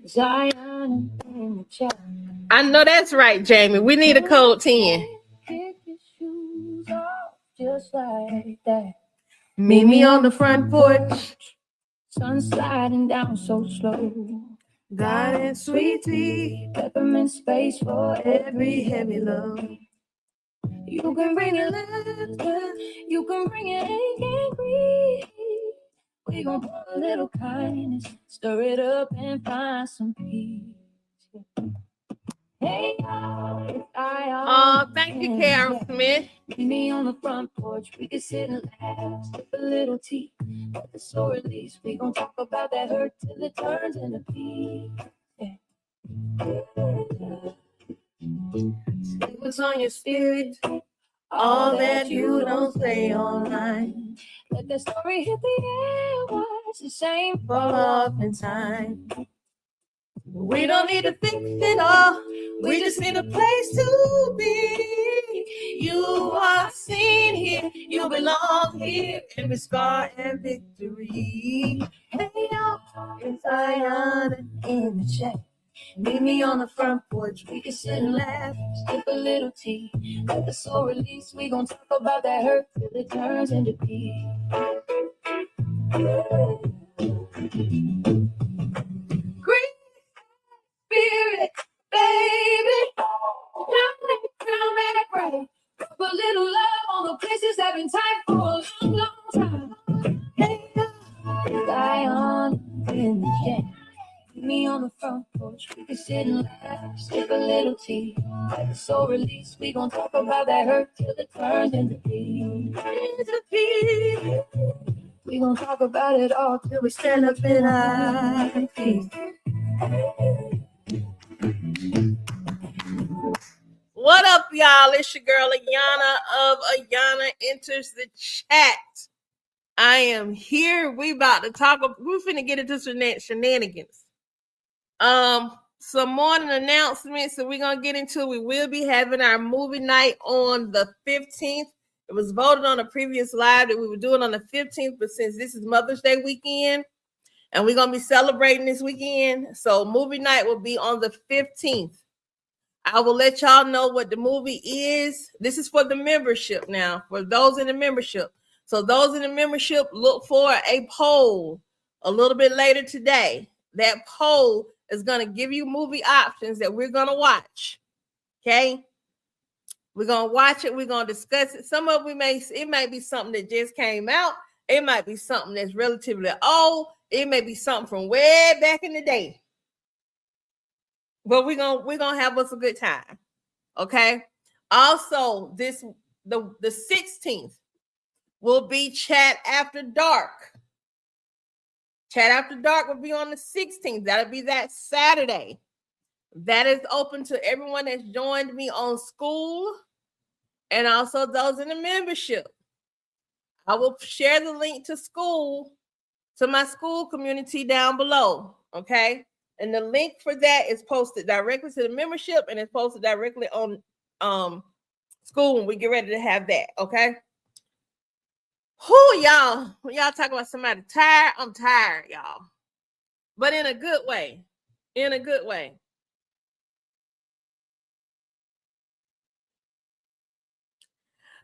Zion in the chat. I know that's right, Jamie. We need a code 10. Kick your shoes off just like that. Meet me on the front porch. Sun sliding down so slow. Got it, sweet tea, peppermint space for every heavy load. You can bring it laughter, you can bring it ache and grief. We gon' pour a little kindness, stir it up and find some peace. Hey, thank you, Karen Smith. Meet me on the front porch, we can sit and laugh, sip a little tea. At the sore release, we gon' talk about that hurt till it turns into peace. It was on your spirit, all that you don't say online. Let that story hit the airwaves, the same fall off in time. We don't need to fix it all, we just need a place to be. You are seen here, you belong here, every scar and victory. Hey, y'all, it's Ayana in the chat. Meet me on the front porch, we can sit and laugh, sip a little tea. Let the soul release, we gon' talk about that hurt till it turns into peace. Great spirit, baby, come back right. Put a little love on the places that been tight for a long, long time. Hey, Zion in the chat. Meet me on the front porch, we can sit and laugh, sip a little tea. Let the soul release, we gon' talk about that hurt till it turns into peace. We gon' talk about it all till we stand up in our feet. What up, y'all? It's your girl Ayana of Ayana Enters the Chat. I am here. We about to talk. We're finna get into some shenanigans. Some morning announcements that we're gonna get into. We will be having our movie night on the 15th. It was voted on a previous live that we would do it on the 15th, but since this is Mother's Day weekend and we're gonna be celebrating this weekend, so movie night will be on the 15th. I will let y'all know what the movie is. This is for the membership now, for those in the membership. So those in the membership, look for a poll a little bit later today. That poll is going to give you movie options that we're going to watch. Okay? We're going to watch it. We're going to discuss it. Some of it may be something that just came out. It might be something that's relatively old. It may be something from way back in the day. But we're gonna have us a good time. Okay. Also, the 16th will be Chat After Dark. Chat After Dark will be on the 16th. That'll be that Saturday. That is open to everyone that's joined me on School and also those in the membership. I will share the link to School, to my School community down below. Okay. And the link for that is posted directly to the membership and it's posted directly on School when we get ready to have that. Okay. Who y'all? When y'all talk about somebody tired, I'm tired, y'all. But in a good way. In a good way.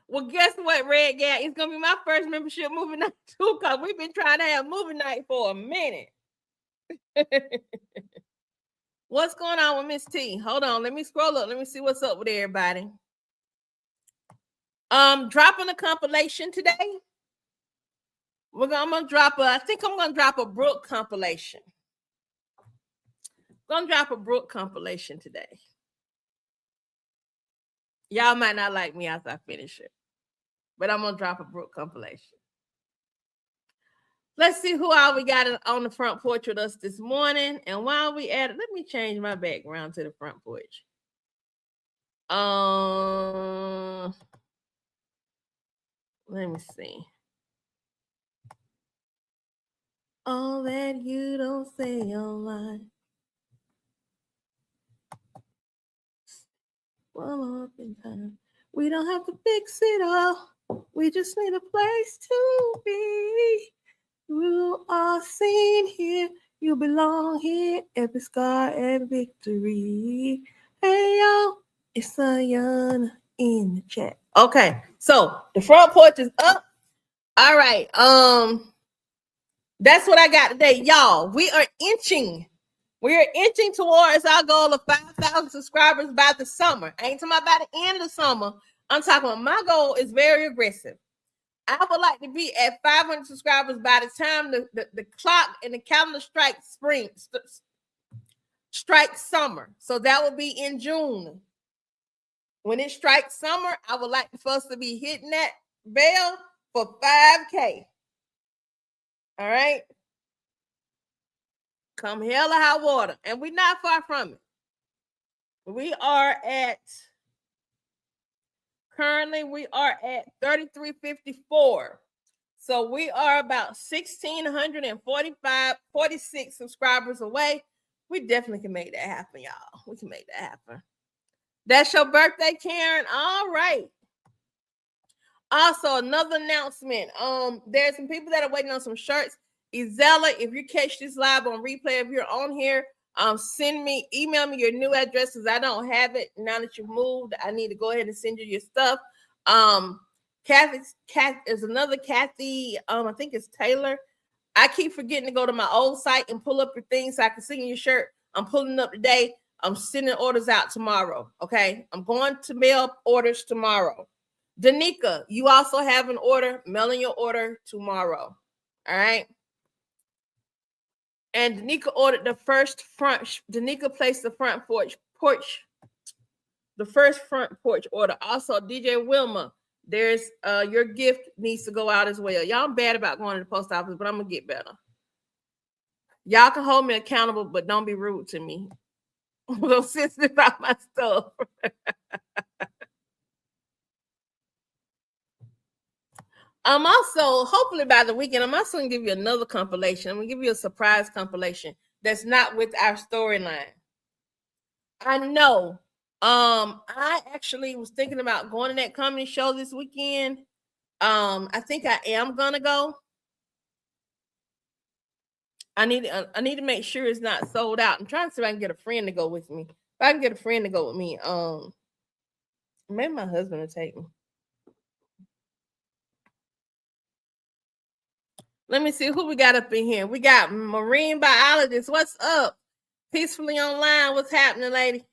Well, guess what, Red Gat? It's gonna be my first membership movie night too, because we've been trying to have movie night for a minute. What's going on with Miss T? Hold on, let me scroll up. Let me see what's up with everybody. Dropping a compilation today. I think I'm gonna drop a Brooke compilation. I'm gonna drop a Brooke compilation today. Y'all might not like me after I finish it, but I'm gonna drop a Brooke compilation. Let's see who all we got on the front porch with us this morning. And while we at it, let me change my background to the front porch. Let me see. All that you don't say online. Well, up in time. We don't have to fix it all. We just need a place to be. You are seen here. You belong here, every scar and victory. Hey yo, it's Ayana in the chat. Okay, so the front porch is up. All right, that's what I got today, y'all. We are inching towards our goal of 5,000 subscribers by the summer. I ain't talking about by the end of the summer. I'm talking about my goal is very aggressive. I would like to be at 500 subscribers by the time the clock and the calendar strikes summer. So that will be in June. When it strikes summer, I would like for us to be hitting that bell for 5K. All right. Come hell or high water. And we're not far from it. We are at currently 3354. So we are about 1,646 subscribers away. We definitely can make that happen, y'all. We can make that happen. That's your birthday, Karen. All right. Also, another announcement. There's some people that are waiting on some shirts. Izella, if you catch this live on replay, if you're on here, email me your new address because I don't have it now that you moved. I need to go ahead and send you your stuff. Kathy is another Kathy. I think it's Taylor. I keep forgetting to go to my old site and pull up your things so I can send you your shirt. I'm pulling up today. I'm sending orders out tomorrow. Okay. I'm going to mail orders tomorrow. Danica, you also have an order. Mailing your order tomorrow. All right. And Danica ordered the first front. Danica placed the front porch. The first front porch order. Also, DJ Wilma, there's your gift needs to go out as well. Y'all bad about going to the post office, but I'm gonna get better. Y'all can hold me accountable, but don't be rude to me. I'm so sensitive about my stuff. I'm also, hopefully by the weekend, I'm also gonna give you another compilation. I'm gonna give you a surprise compilation that's not with our storyline. I know. I actually was thinking about going to that comedy show this weekend. I think I am gonna go. I need to make sure it's not sold out. I'm trying to see if I can get a friend to go with me. If I can get a friend to go with me, maybe my husband will take me. Let me see who we got up in here. We got marine biologist. What's up? Peacefully online. What's happening, lady?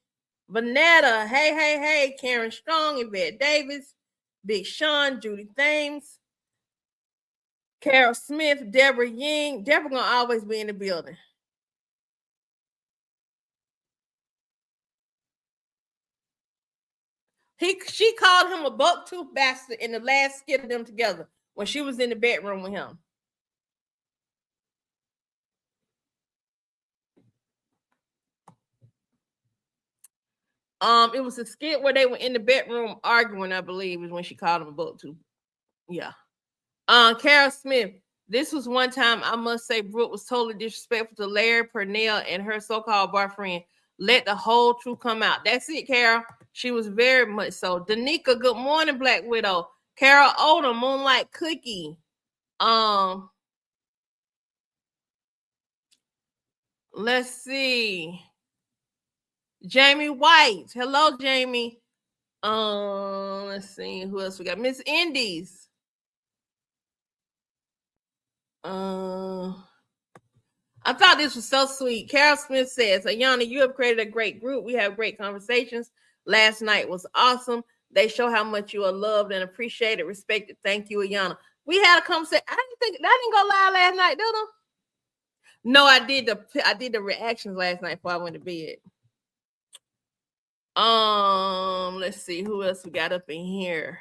Vanetta. Hey. Karen Strong, Yvette Davis, Big Sean, Judy Thames, Carol Smith, Deborah Ying. Deborah gonna always be in the building. She called him a buck-tooth bastard in the last skit of them together when she was in the bedroom with him. It was a skit where they were in the bedroom arguing, I believe, is when she called him a buck-tooth. Yeah. Carol Smith. This was one time I must say Brooke was totally disrespectful to Larry Purnell and her so-called boyfriend. Let the whole truth come out. That's it, Carol. She was very much so. Danica, good morning, Black Widow. Carol Odom, Moonlight Cookie. Let's see. Jamie White. Hello, Jamie. Let's see who else we got. Miss Indies. I thought this was so sweet. Carol Smith says, Ayana, you have created a great group. We have great conversations. Last night was awesome. They show how much you are loved and appreciated, respected. Thank you, Ayana. We had a conversation. I didn't go live last night, did I? No, I did the reactions last night before I went to bed. Let's see who else we got up in here.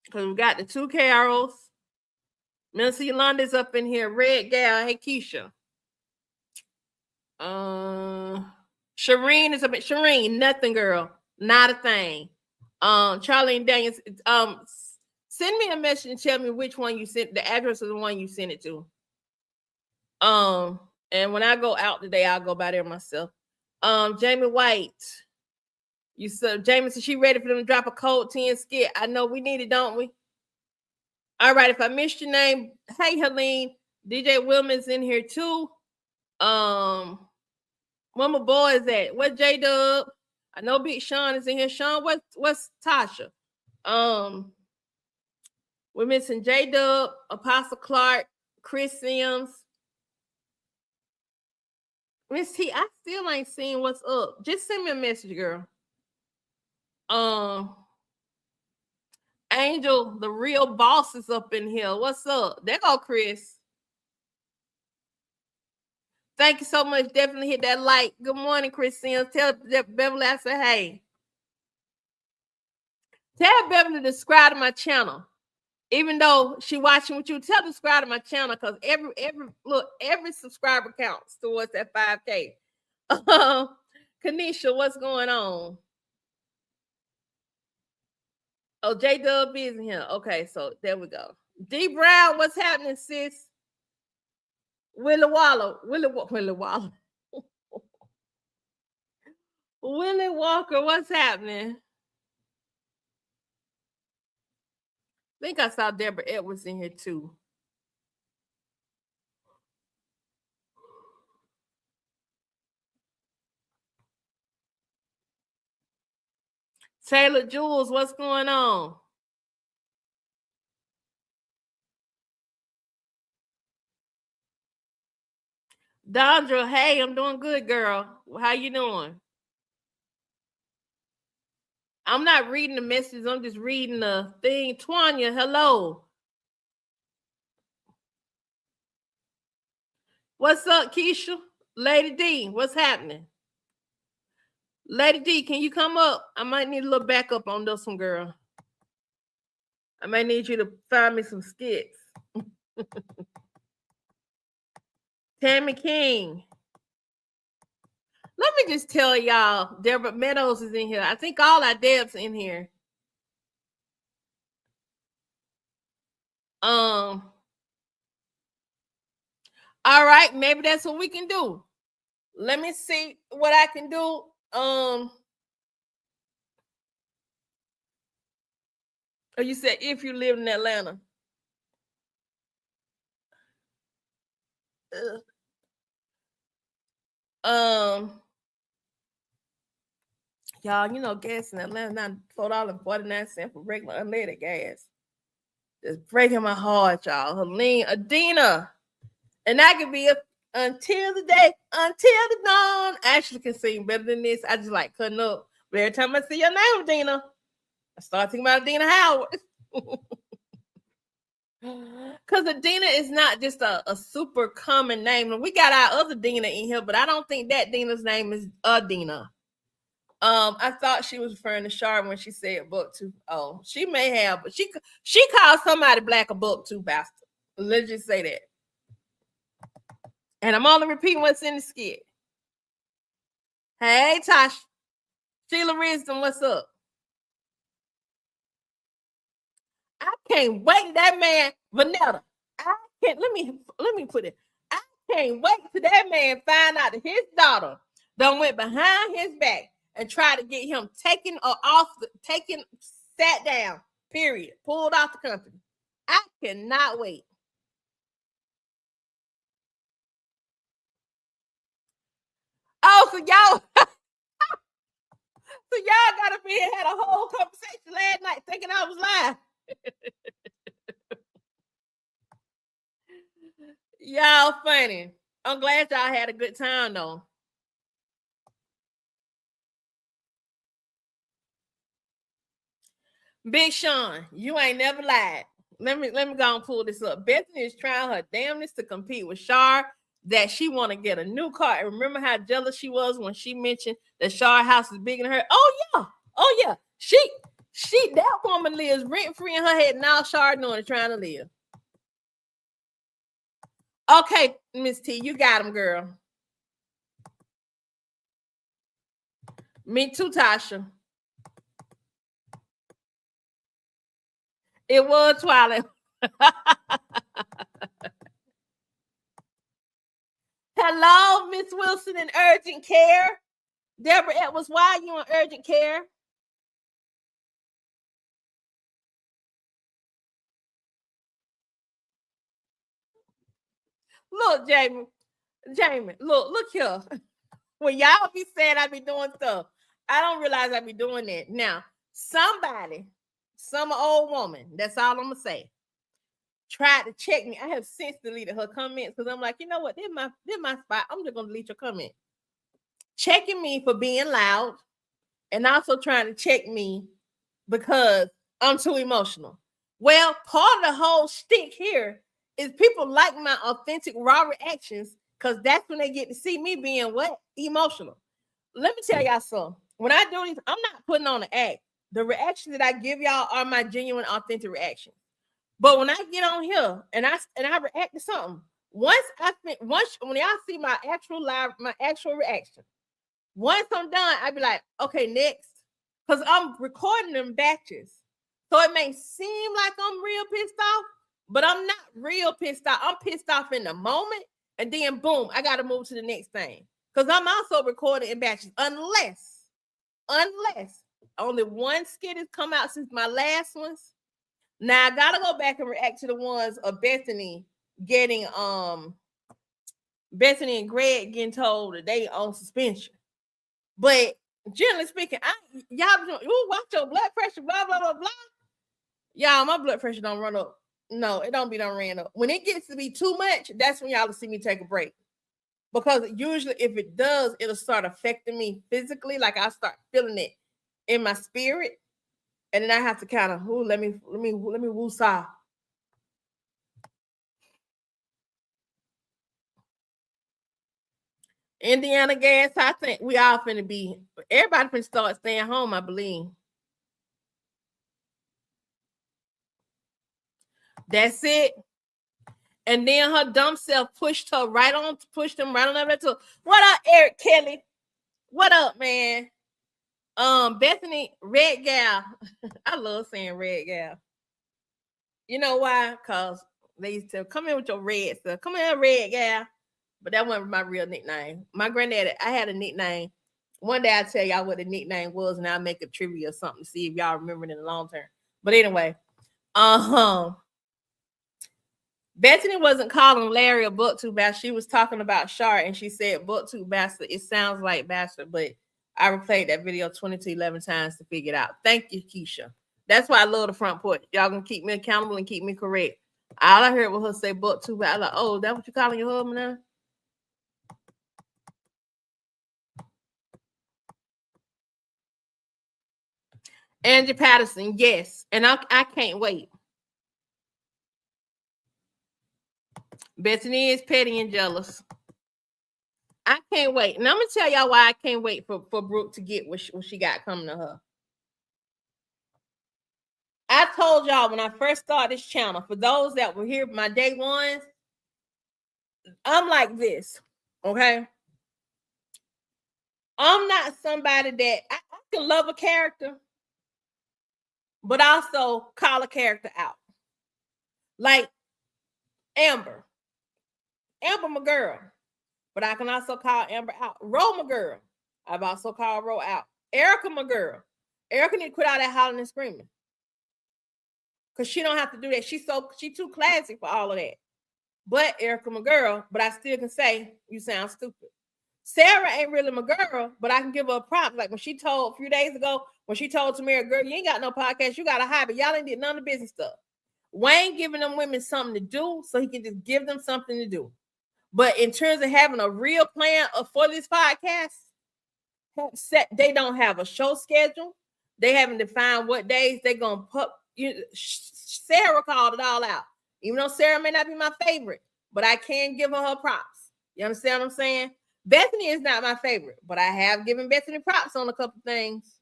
Because we got the two Carols. Minister Yolanda's up in here. Red Gal. Hey, Keisha. Shireen is a bit. Shireen, nothing, girl. Not a thing. Charlie and Daniels. Send me a message and tell me which one you sent. The address of the one you sent it to. And when I go out today, I'll go by there myself. Jamie White. You said Jameson, she ready for them to drop a cold 10 skit. I know we need it, don't we? All right. If I missed your name, hey Helene, DJ Wilman's in here too. Where my boy is at? What J Dub? I know Big Sean is in here. Sean, what's Tasha? We're missing J Dub, Apostle Clark, Chris Sims. Miss T, I still ain't seen what's up. Just send me a message, girl. Angel, the real boss is up in here. What's up? There go Chris. Thank you so much. Definitely hit that like. Good morning, Chris Sims. Tell Beverly I said hey. Tell Beverly to subscribe to my channel. Even though she watching with you, tell her to subscribe to my channel because every subscriber counts towards that 5K. Kanisha, what's going on? Oh, J Dub is in here. Okay, so there we go. D Brown, what's happening, sis? Willie Waller. Willie Waller. Willie Walker, what's happening? I think I saw Deborah Edwards in here too. Taylor Jules, what's going on? Dondra, hey, I'm doing good, girl. How you doing? I'm not reading the messages. I'm just reading the thing. Twanya, hello. What's up, Keisha? Lady D, what's happening? Lady D, can you come up? I might need a little backup on this one, girl. I might need you to find me some skits. Tammy King. Let me just tell y'all, Deborah Meadows is in here. I think all our Debs in here. All right, maybe that's what we can do. Let me see what I can do. Oh, you said if you live in Atlanta. Y'all, you know, gas in Atlanta now $4.49 for regular unleaded gas. Just breaking my heart, y'all. Helene, Adina, and I could be until the dawn. Ashley can sing better than this. I just like cutting up. But every time I see your name, Adina, I start thinking about Adina Howard. Because Adina is not just a super common name. We got our other Dina in here, but I don't think that Dina's name is Adina. I thought she was referring to Char when she said buck tooth. Oh, she may have, but she called somebody black a buck tooth bastard. Let's just say that. And I'm only repeating what's in the skit. Hey, Tosh. Sheila Wisdom, what's up? I can't wait that man, Vanetta. I can't let me put it. I can't wait till that man find out that his daughter done went behind his back and tried to get him sat down, period, pulled off the company. I cannot wait. Oh, so y'all got up here and had a whole conversation last night thinking I was lying. Y'all funny. I'm glad y'all had a good time though. Big Sean, you ain't never lied. Let me go and pull this up. Bethany is trying her damnedest to compete with Shar that she want to get a new car. And remember how jealous she was when she mentioned that Shar house is bigger than her? Oh yeah. She that woman lives rent free in her head. Now Shar knowing and trying to live. Okay, Miss T, you got him, girl. Me too, Tasha. It was Twilight. Hello, Miss Wilson in urgent care. Deborah Edwards, why are you on urgent care? Look, Jamie, look here. When y'all be saying I be doing stuff, I don't realize I be doing that. Now, some old woman, that's all I'm gonna say, tried to check me. I have since deleted her comments because I'm like, you know what? This my spot. I'm just gonna delete your comment. Checking me for being loud and also trying to check me because I'm too emotional. Well, part of the whole stick here is people like my authentic raw reactions because that's when they get to see me being what? Emotional. Let me tell y'all something. When I do these, I'm not putting on an act. The reactions that I give y'all are my genuine, authentic reactions. But when I get on here and I react to something, once when y'all see my actual reaction, once I'm done, I be like, okay, next. Because I'm recording them batches. So it may seem like I'm real pissed off, but I'm not real pissed off. I'm pissed off in the moment. And then boom, I got to move to the next thing. Because I'm also recording in batches. Unless only one skit has come out since my last ones. Now I gotta go back and react to the ones of Bethany and Greg getting told that they on suspension. But generally speaking, y'all watch your blood pressure, blah blah blah blah. Y'all, my blood pressure don't run up. No, it don't be done ran up. When it gets to be too much, that's when y'all will see me take a break. Because usually, if it does, it'll start affecting me physically. Like I start feeling it in my spirit, and then I have to kind of let me woosah. Indiana gas, I think we all finna be. Everybody finna start staying home, I believe. That's it. And then her dumb self pushed him right on over to what up, Eric Kelly? What up, man? Bethany, red gal. I love saying red gal. You know why? Because they used to come in with your red stuff. Come in, red gal. But that wasn't my real nickname. My granddaddy, I had a nickname. One day I'll tell y'all what the nickname was, and I'll make a trivia or something to see if y'all remember it in the long term. But anyway, Bethany wasn't calling Larry a bucktooth bastard. She was talking about Shar, and she said bucktooth bastard. It sounds like bastard, but I replayed that video 20 to 11 times to figure it out. Thank you, Keisha. That's why I love the front porch. Y'all gonna keep me accountable and keep me correct. All I heard was her say bucktooth bastard. I was like, oh, that what you calling your husband now? Angie Patterson, yes. And I can't wait. Bethany is petty and jealous. I can't wait. And I'm going to tell y'all why I can't wait for Brooke to get what she got coming to her. I told y'all when I first started this channel, for those that were here my day ones, I'm like this, okay? I'm not somebody that I can love a character, but also call a character out. Like Amber. Amber, my girl. But I can also call Amber out. Ro, my girl. I've also called Ro out. Erica, my girl. Erica need to quit all that hollering and screaming. Because she don't have to do that. She too classy for all of that. But Erica, my girl, but I still can say you sound stupid. Sarah ain't really my girl, but I can give her a prop. Like when she told a few days ago, when she told Tamara, girl, you ain't got no podcast, you got a hobby. Y'all ain't did none of the business stuff. Wayne giving them women something to do so he can just give them something to do. But in terms of having a real plan for this podcast, they don't have a show schedule. They haven't defined what days they're gonna put. Sarah called it all out. Even though Sarah may not be my favorite, but I can give her props. You understand what I'm saying? Bethany is not my favorite, but I have given Bethany props on a couple things.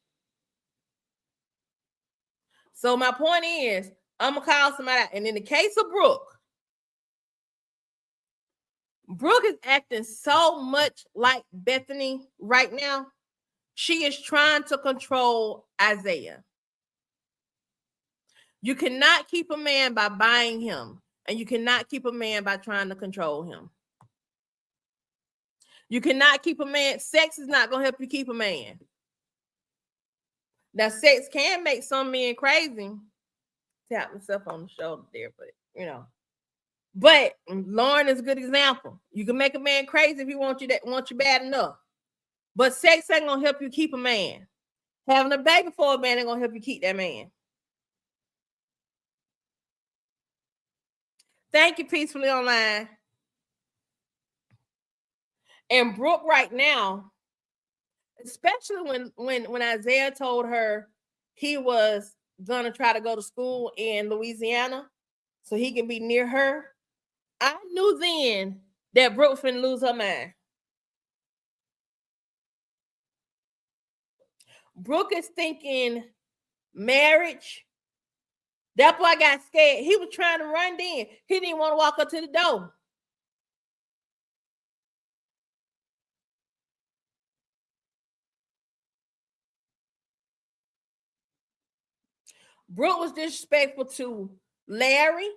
So my point is, I'm gonna call somebody out. And in the case of Brooke is acting so much like Bethany right now. She is trying to control Isaiah. You cannot keep a man by buying him, and you cannot keep a man by trying to control him. You cannot keep a man. Sex is not going to help you keep a man. Now, sex can make some men crazy. Tap myself on the shoulder there, but you know. But Lauren is a good example. You can make a man crazy if he wants you bad enough. But sex ain't gonna help you keep a man. Having a baby for a man ain't gonna help you keep that man. Thank you, Peacefully Online. And Brooke right now, especially when Isaiah told her he was gonna try to go to school in Louisiana so he can be near her, I knew then that Brooke finna lose her mind. Brooke is thinking marriage. That boy got scared. He was trying to run in. He didn't want to walk up to the door. Brooke was disrespectful to Larry.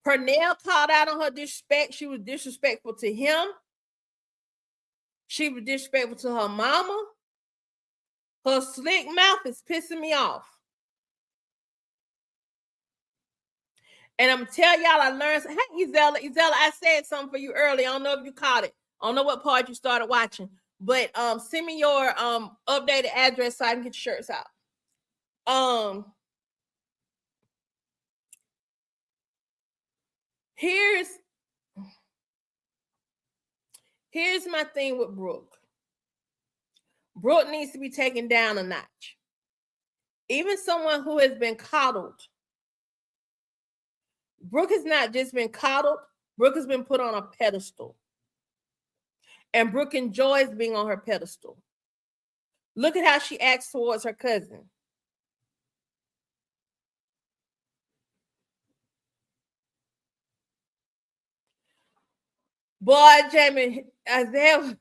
Pernell called out on her disrespect. She was disrespectful to him. She was disrespectful to her mama. Her slick mouth is pissing me off. And I'm telling y'all, I learned. Hey, Izella, I said something for you earlier. I don't know if you caught it. I don't know what part you started watching, but send me your updated address so I can get your shirts out. Here's my thing with Brooke. Brooke needs to be taken down a notch. Even someone who has been coddled. Brooke has not just been coddled. Brooke has been put on a pedestal. And Brooke enjoys being on her pedestal. Look at how she acts towards her cousin. Boy, Jamie, Isaiah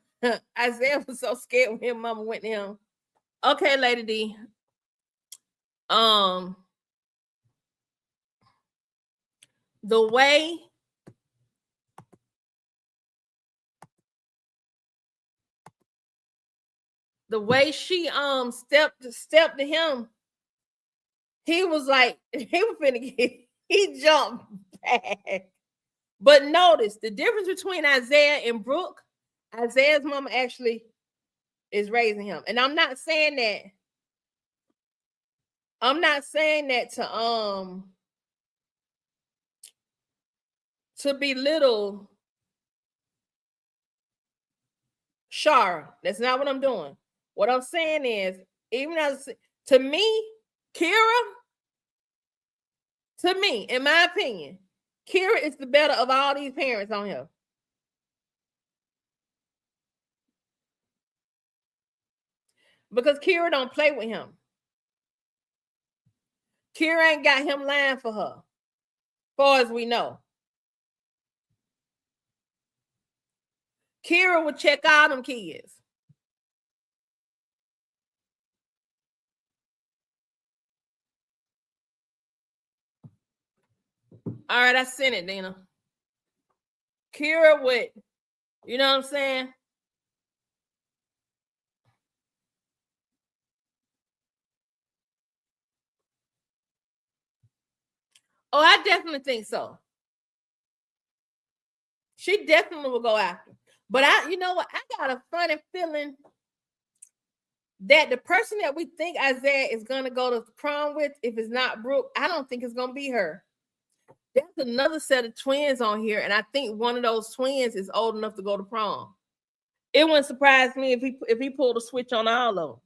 was so scared when his mama went to him. Okay, Lady D. The way she stepped to him, he was like, he was finna get, he jumped back. But notice the difference between Isaiah and Brooke. Isaiah's mama actually is raising him. And I'm not saying to belittle Shara. That's not what I'm doing. What I'm saying is, even as to me, Kira, to me, in my opinion, Kira is the better of all these parents on here. Because Kira don't play with him. Kira ain't got him lying for her, far as we know. Kira would check all them kids. All right, I sent it, Dina. Kira would, you know what I'm saying? Oh, I definitely think so. She definitely will go after. But you know what? I got a funny feeling that the person that we think Isaiah is going to go to prom with, if it's not Brooke, I don't think it's going to be her. There's another set of twins on here, and I think one of those twins is old enough to go to prom. It wouldn't surprise me if he pulled a switch on all of them.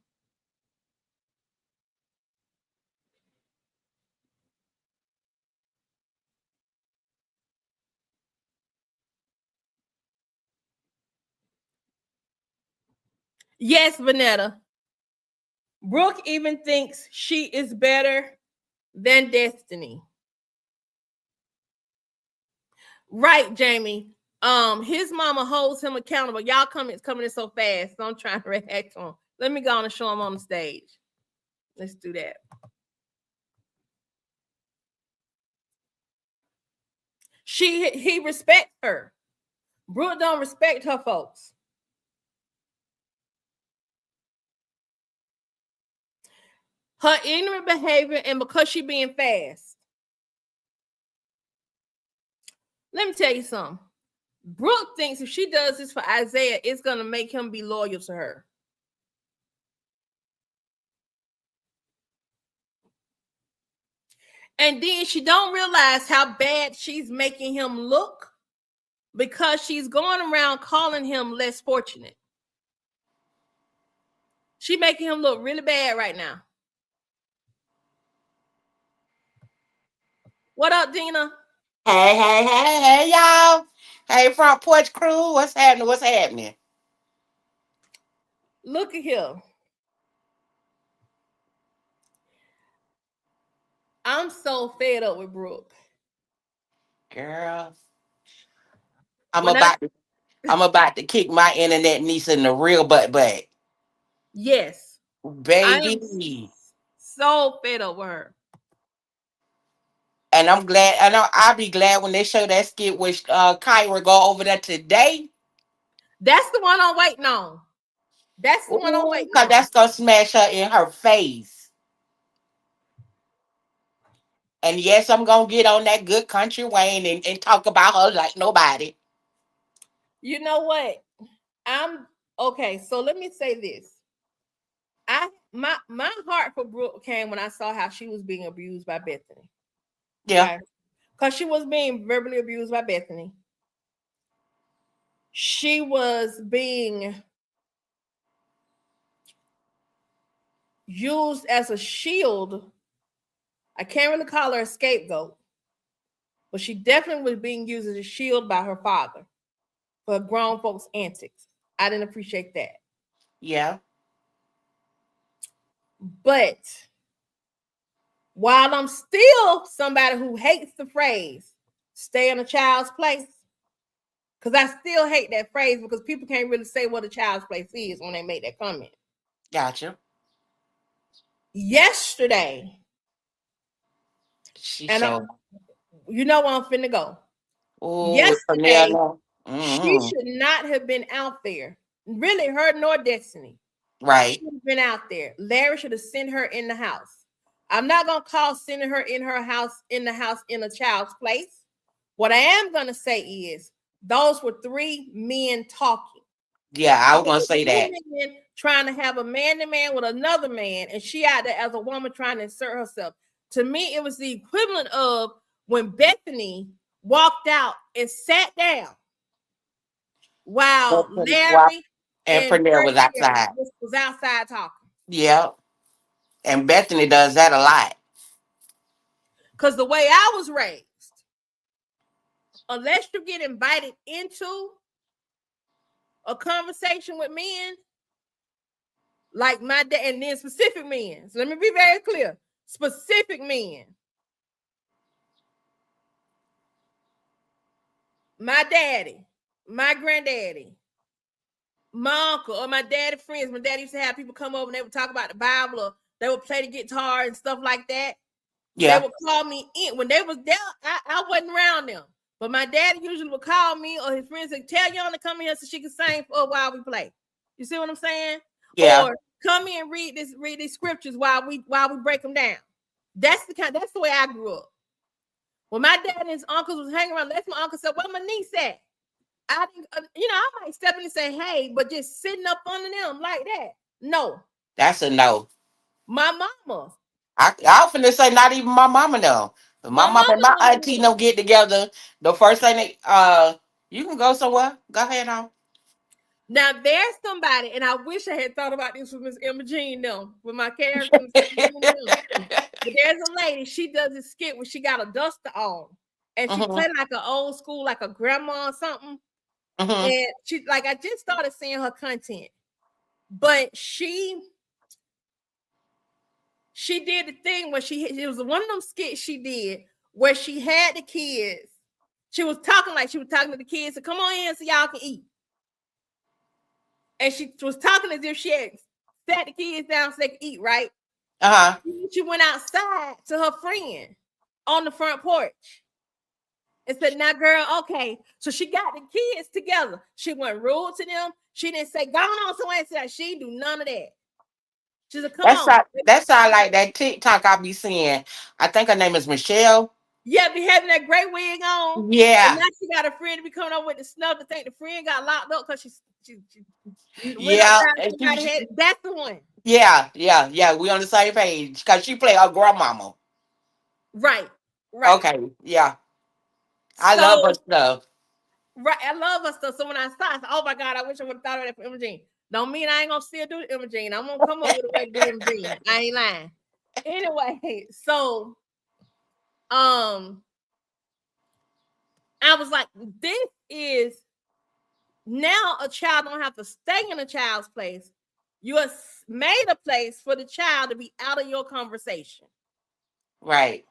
Yes, Vanetta. Brooke even thinks she is better than Destiny. Right, Jamie. His mama holds him accountable. Y'all coming in so fast, so I'm trying to react to him. Let me go on and show him on the stage. Let's do that. He respects her. Brooke don't respect her folks. Her ignorant behavior, and because she being fast. Let me tell you something. Brooke thinks if she does this for Isaiah, it's going to make him be loyal to her. And then she don't realize how bad she's making him look because she's going around calling him less fortunate. She making him look really bad right now. What up, Dina? Hey, y'all. Hey, front porch crew. What's happening? What's happening? Look at here. I'm so fed up with Brooke. Girl, I'm When I about to, I'm about to kick my internet niece in the real butt. yes, I am Baby. so fed up with her. And I'm glad. I know I'll be glad when they show that skit with Kyra go over there today. That's the one I'm waiting on. That's the one I'm Ooh, waiting cause on. that's gonna smash her in her face. And yes, I'm gonna get on that good country Wayne and talk about her like nobody. You know what? I'm okay. So let me say this. My heart for Brooke came when I saw how she was being abused by Bethany. Yeah, Okay. Because she was being verbally abused by Bethany. She was being used as a shield. I can't really call her a scapegoat, but she definitely was being used as a shield by her father for grown folks' antics. I didn't appreciate that. yeah. But while I'm still somebody who hates the phrase stay in a child's place, because I still hate that phrase because people can't really say what a child's place is when they make that comment. Gotcha. Yesterday, She and showed. you know where I'm finna go. Oh, with Yesterday, Pernell. she Mm-hmm. should not have been out there. Really, her nor Destiny Right. should have been out there. Larry should have sent her in the house. I'm not gonna call sending her in her house in the house in a child's place. What I am gonna say is those were three men talking. Yeah, I was Those gonna were say two that. men trying to have a man-to-man with another man, and she out there as a woman trying to insert herself. To me, it was the equivalent of when Bethany walked out and sat down while Wow. Larry And and Pernell was Terry outside. was outside talking. Yeah. And Bethany does that a lot. Because the way I was raised, unless you get invited into a conversation with men, like my dad, and then specific men. So let me be very clear. Specific men. My daddy, my granddaddy, my uncle, or my daddy friends. My dad used to have people come over and they would talk about the Bible, or they would play the guitar and stuff like that. They Yeah. would call me in when they was there. I wasn't around them, but my dad usually would call me or his friends and tell Yana to come here so she can sing for a while we play. You see what I'm saying? Yeah. Or come in and read these scriptures while we break them down. That's the way I grew up. When my dad and his uncles was hanging around, that's my uncle said, "Where my niece at?" I didn't, I might step in and say, "Hey," but just sitting up under them like that. No, That's a no. my mama, I often say not even my mama no. But my my mama and my mama auntie knew. no get together. The first thing they you can go somewhere. Go ahead now. Now there's somebody, and I wish I had thought about this with Miss Emma Jean, no, with my character, Miss Emma Jean, no. But there's a lady, she does a skit where she got a duster on, and she hmm played like an old school, like a grandma or something. hmm And she, like, I just started seeing her content, but she did the thing where it was one of them skits she did where she had the kids. She was talking like she was talking to the kids, so come on in so y'all can eat. And she was talking as if she had sat the kids down so they could eat, right? Uh-huh. She went outside to her friend on the front porch. and said, "Now, girl, okay." So she got the kids together. She went rude to them. She didn't say, "Go on somewhere." And said, "She didn't do none of that." She said, "Come on." That sound like that TikTok I be seeing. I think her name is Michelle. Yeah, be having that great wig on, and Yeah. now she got a friend to be coming up with the snuff to think the friend got locked up because she went Yeah. upside somebody's head. That's the one. Yeah. We on the same page because she play her grandmama. Right, right. Okay. Yeah. I love her So, stuff. right, I love her stuff. So when I saw, I said, "Oh my God, I wish I would have thought of that for Imogene." Don't mean I ain't gonna still do Imogene. I'm gonna come up with a way to do Imogene. I ain't lying. Anyway, so um, I was like, this is now a child don't have to stay in a child's place. You have made a place for the child to be out of your conversation. Right.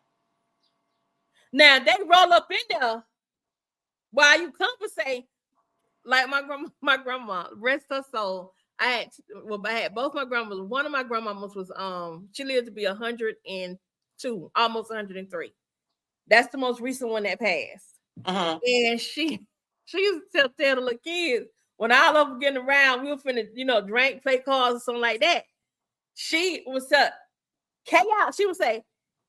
Now they roll up in there while you conversate. Like my grandma, rest her soul. I had both my grandmas. One of my grandmamas was she lived to be 102, almost 103. That's the most recent one that passed. Uh-huh. And she used to tell the little kids when all of them getting around, we were finna, drink, play cards or something like that. She was chaos. She would say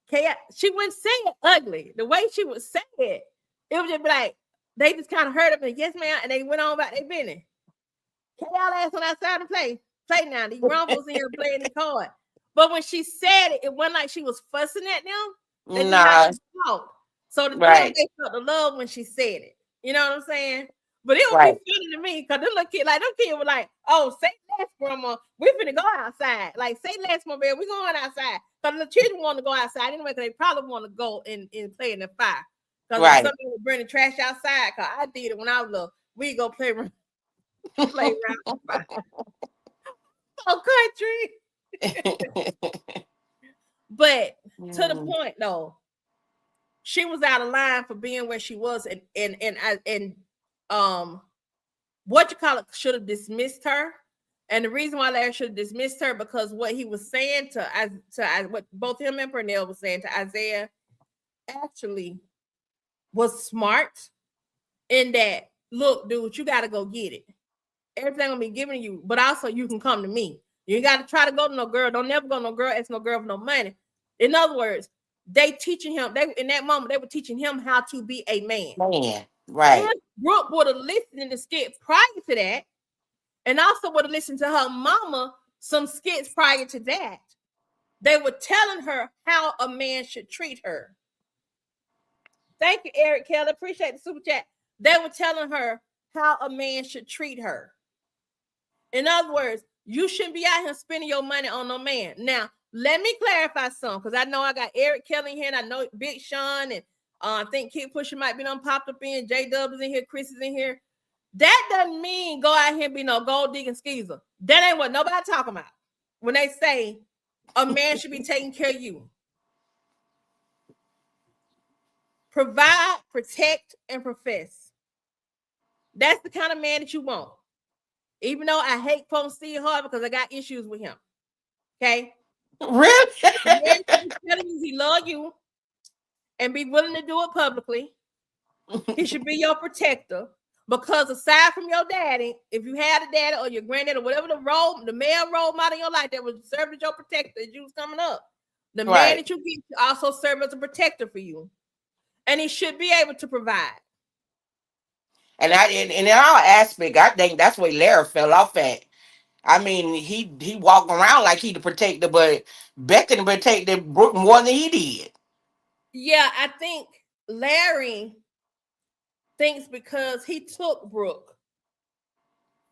chaos. She wouldn't say it ugly. The way she would say it would just be like they just kind of heard it and yes, ma'am, and they went on about their business. Can y'all ass on outside and play? Play now. These rumbles in here playing the card. But when she said it, it wasn't like she was fussing at them. That's just how Nah. she talked. So the them Right. they felt the love when she said it. You know what I'm saying? But it would be Right. funny to me because them little kids, like them kids were like, "Oh, say less, grandma. We finna go outside. Like say less, my baby. We going outside." Because the children want to go outside anyway. Because they probably want to go and play in the fire. Because Right. somebody would bring the trash outside. Because I did it when I was little. We go play around. So country. But to the point though, she was out of line for being where she was, and what you call it should have dismissed her. And the reason why Larry should have dismissed her because what he was saying to what both him and Pernell was saying to Isaiah actually was smart in that, look, dude, you got to go get it. Everything gonna be given to you, but also you can come to me. You ain't got to try to go to no girl. Don't never go to no girl. Ask no girl for no money. In other words, they teaching him. They in that moment they were teaching him how to be a man. Man, right. If Brooke would have listened in the skit prior to that, and also would have listened to her mama some skits prior to that, they were telling her how a man should treat her. Thank you, Eric Kelly. Appreciate the super chat. They were telling her how a man should treat her. In other words, you shouldn't be out here spending your money on no man. Now, let me clarify something because I know I got Eric Kelly here and I know Big Sean and I think Kid Pusher might be done popped up in. J Dub is in here. Chris is in here. That doesn't mean go out here and be no gold digging skeezer. That ain't what nobody talking about when they say a man should be taking care of you. Provide, protect, and profess. That's the kind of man that you want. Even though I hate quoting Steve Harvey because I got issues with him. Okay? Really? The man should be telling you he love you and be willing to do it publicly. He should be your protector. Because aside from your daddy, if you had a daddy or your granddad or whatever the male role model in your life that was serve as your protector as you was coming up, the man that you get to also serve as a protector for you. And he should be able to provide. And in all aspect, I think that's where Larry fell off at. I mean, he walked around like he the protector, but Beckham protected Brooke more than he did. Yeah, I think Larry thinks because he took Brooke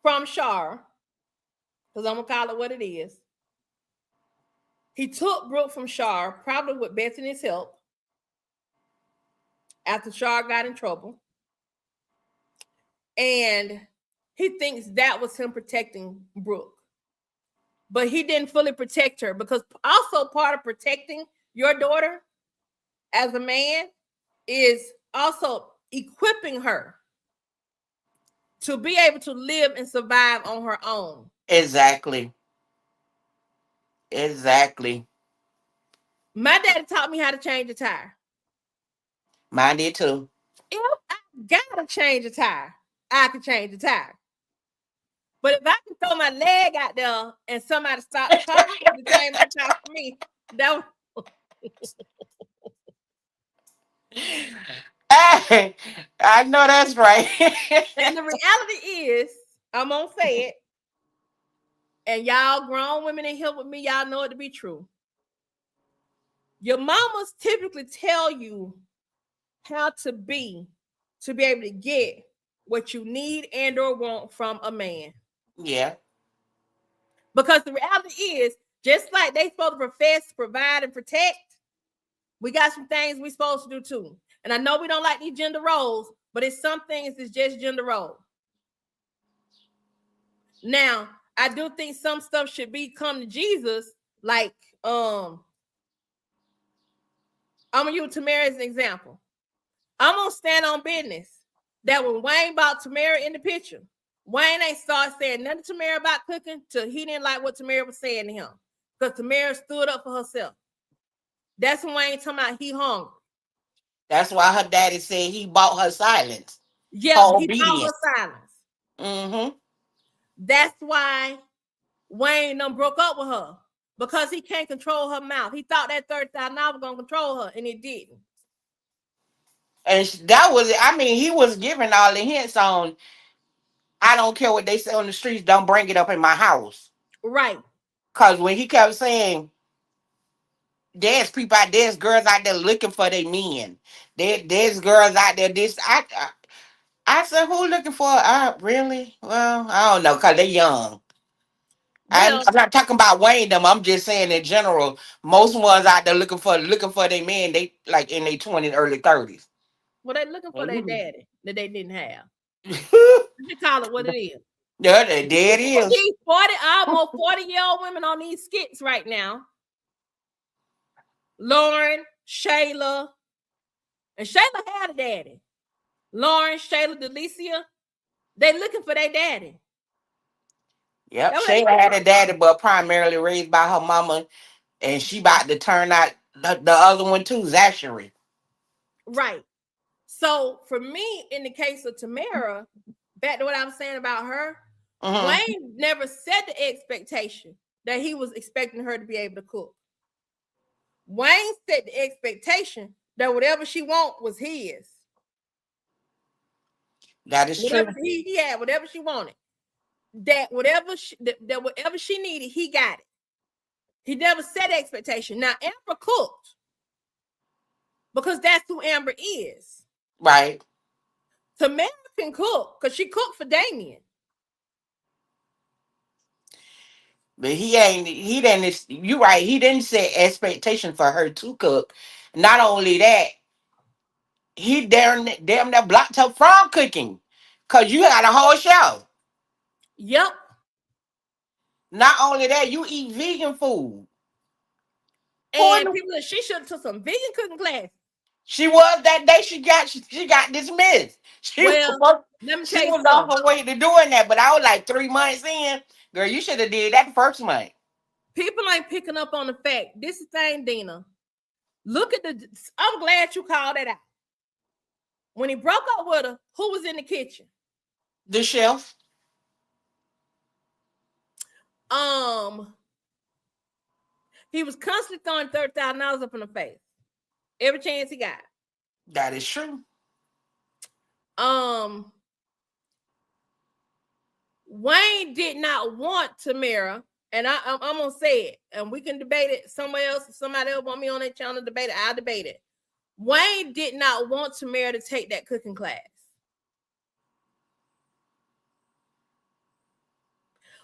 from Shar, because I'm gonna call it what it is. He took Brooke from Shar, probably with Bethany's help, after Shar got in trouble. And he thinks that was him protecting Brooke. But he didn't fully protect her because also part of protecting your daughter as a man is also equipping her to be able to live and survive on her own. Exactly. Exactly. My daddy taught me how to change a tire. Mine did too. If I gotta change a tire, I can change the tire. But if I can throw my leg out there and somebody stop the car to change my tire for me, that Hey, I know that's right. and the reality is, I'm gonna say it, and y'all grown women in here with me, y'all know it to be true. Your mamas typically tell you how to be able to get what you need and or want from a man. Yeah. Because the reality is, just like they supposed to profess, provide, and protect, we got some things we supposed to do too. And I know we don't like these gender roles, but it's some things that's just gender role. Now, I do think some stuff should be come to Jesus, like I'm gonna use Tamara as an example. I'm gonna stand on business that when Wayne brought Tamara in the picture, Wayne ain't start saying nothing to Tamara about cooking till he didn't like what Tamara was saying to him. Because Tamara stood up for herself. That's when Wayne talking about he hungry. That's why her daddy said he bought her silence. Her Yeah, he bought obedience. her silence. Mm-hmm. That's why Wayne done broke up with her. Because he can't control her mouth. He thought that $30,000 was gonna control her, and it didn't. And that was, I mean, he was giving all the hints on, I don't care what they say on the streets, don't bring it up in my house. Right. Because when he kept saying, there's people out there's girls out there looking for their men. There's girls out there, I said, who looking for? Really? Well, I don't know, because they young. I'm Well, not talking about Wayne them. I'm just saying in general, most ones out there looking for their men, they like in their 20s, early 30s. well, they looking for their Mhm. daddy that they didn't have. You call it what it is. Yeah, there it is. These 40, almost 40-year-old women on these skits right now. Lauren, Shayla, and Shayla had a daddy. Lauren, Shayla, Delicia, they looking for their daddy. Yep, That's what they Shayla looking had a for. daddy, but primarily raised by her mama, and she about to turn out the other one too, Zachary. Right. So for me, in the case of Tamara, back to what I was saying about her, Hmm. Wayne never set the expectation that he was expecting her to be able to cook. Wayne set the expectation that whatever she want was his. That is Whatever true. he had, whatever she wanted. That whatever she needed, he got it. He never set expectation. Now Amber cooked because that's who Amber is. Right. Tamara can cook because she cooked for Damien. But he didn't, you right, he didn't set expectation for her to cook. Not only that, he damn near blocked her from cooking. Cause you had a whole show. Yep. Not only that, you eat vegan food. Who in And the, people, she should have took some vegan cooking class. she was that day she got dismissed. Well, let me She tell you was on something. her way to doing that, but I was like 3 months in. Girl, you should have did that the first month. People ain't picking up on the fact. This is the thing, Dina. Look at the. I'm glad you called that out. When he broke up with her, who was in the kitchen? The chef. Um, he was constantly throwing $30,000 up in her face every chance he got. That is true. Um, Wayne did not want Tamara, and I'm gonna say it, and we can debate it somewhere else. If somebody else want me on their channel to debate it, I'll debate it. Wayne did not want Tamara to take that cooking class.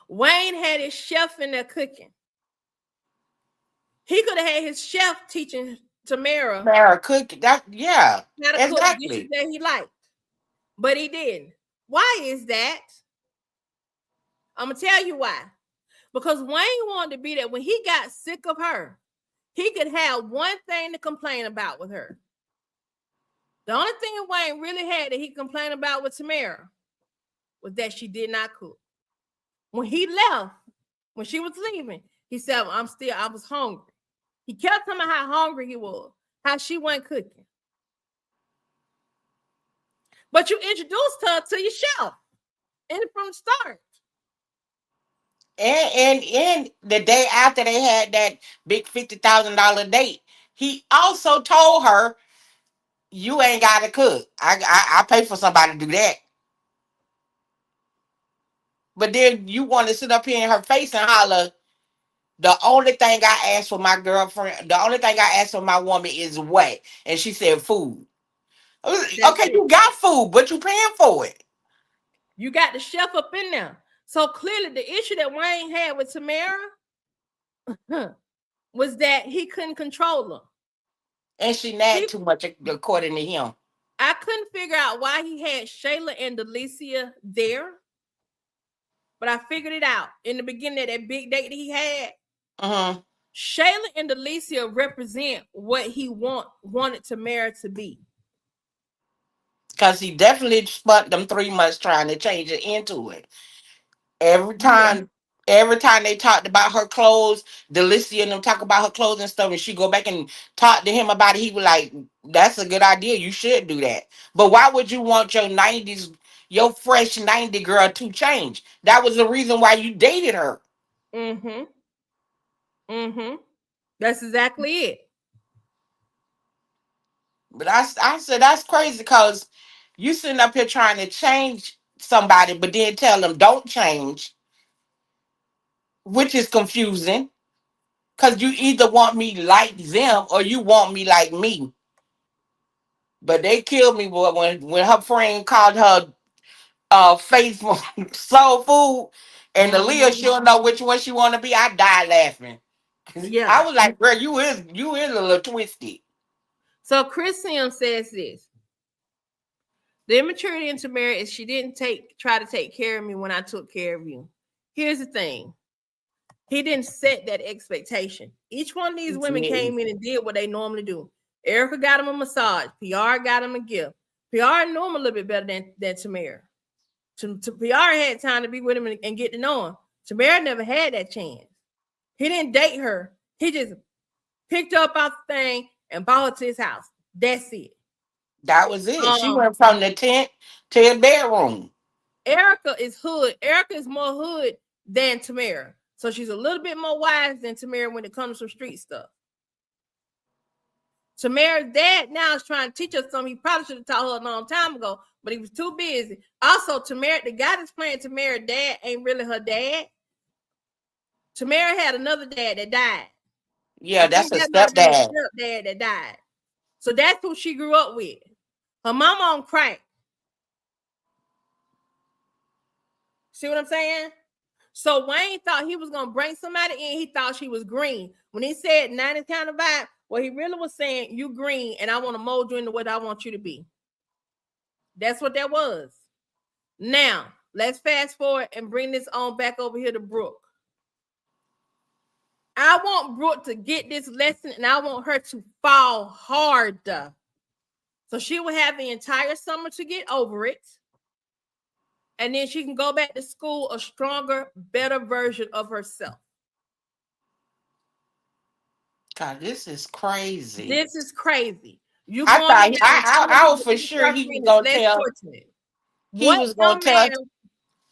Wayne had his chef in there cooking. He could have had his chef teaching Tamara Mara cook that, yeah, how to cook dishes exactly. that he liked, but he didn't. Why is that? I'm gonna tell you why. Because Wayne wanted to be that when he got sick of her, he could have one thing to complain about with her. The only thing Wayne really had that he complained about with Tamara was that she did not cook. When he left, when she was leaving, he said, I was hungry. He kept telling me how hungry he was, how she wasn't cooking. But you introduced her to yourself. And from the start. And the day after they had that big $50,000 date, he also told her, "You ain't got to cook. I pay for somebody to do that." But then you want to sit up here in her face and holler, "The only thing I asked for my girlfriend, the only thing I asked for my woman is what?" And she said, "Food." That's Okay, it. you got food, but you paying for it. You got the chef up in there. So clearly the issue that Wayne had with Tamara was that he couldn't control her. And she nagged He, too much, according to him. I couldn't figure out why he had Shayla and Delicia there, but I figured it out in the beginning of that big date that he had. Uh-huh. Shayla and Delicia represent what he wanted Tamara to be. Because he definitely spent them 3 months trying to change it into it. Every Yeah. time, every time they talked about her clothes, Delicia and them talk about her clothes and stuff, and she go back and talk to him about it, he was like, "That's a good idea. You should do that." But why would you want your 90s, your fresh 90 girl to change? That was the reason why you dated her. Mm-hmm. Mm-hmm. That's exactly it. But I said that's crazy because you sitting up here trying to change somebody, but then tell them don't change, which is confusing. Because you either want me like them or you want me like me. But they killed me, boy, when her friend called her faithful soul food, and the Leah, Mm-hmm. she don't know which one she want to be. I died laughing. Yeah. I was like, "Girl, you is a little twisted." So Chris Sims says this. The immaturity into marriage is she didn't try to take care of me when I took care of you. Here's the thing. He didn't set that expectation. Each one of these women came in and did what they normally do. Erica got him a massage. PR got him a gift. PR knew him a little bit better than Tamara. PR had time to be with him and get to know him. Tamara never had that chance. He didn't date her. He just picked her up off the thing and brought her to his house. That's it. That was it. She Um, went from the tent to the bedroom. Erica is hood. Erica is more hood than Tamara. So she's a little bit more wise than Tamara when it comes to street stuff. Tamara's dad now is trying to teach us something he probably should have taught her a long time ago, but he was too busy. Also, Tamara, the guy that's playing Tamara's dad ain't really her dad. Tamara had another dad that died. I Yeah, that's think a that might have been a stepdad. stepdad that died. So that's who she grew up with. Her mama on crack. See what I'm saying? So Wayne thought he was gonna bring somebody in. He thought she was green. When he said 90 kind of vibe, what he really was saying, you green, and I want to mold you into what I want you to be. That's what that was. Now, let's fast forward and bring this on back over here to Brooke. I want Brooke to get this lesson and I want her to fall hard. So she will have the entire summer to get over it. And then she can go back to school a stronger, better version of herself. God, this is crazy. This is crazy. You I going thought back and telling I me was that for your sure he was girlfriend is gonna less tell fortunate. he What was gonna young tell man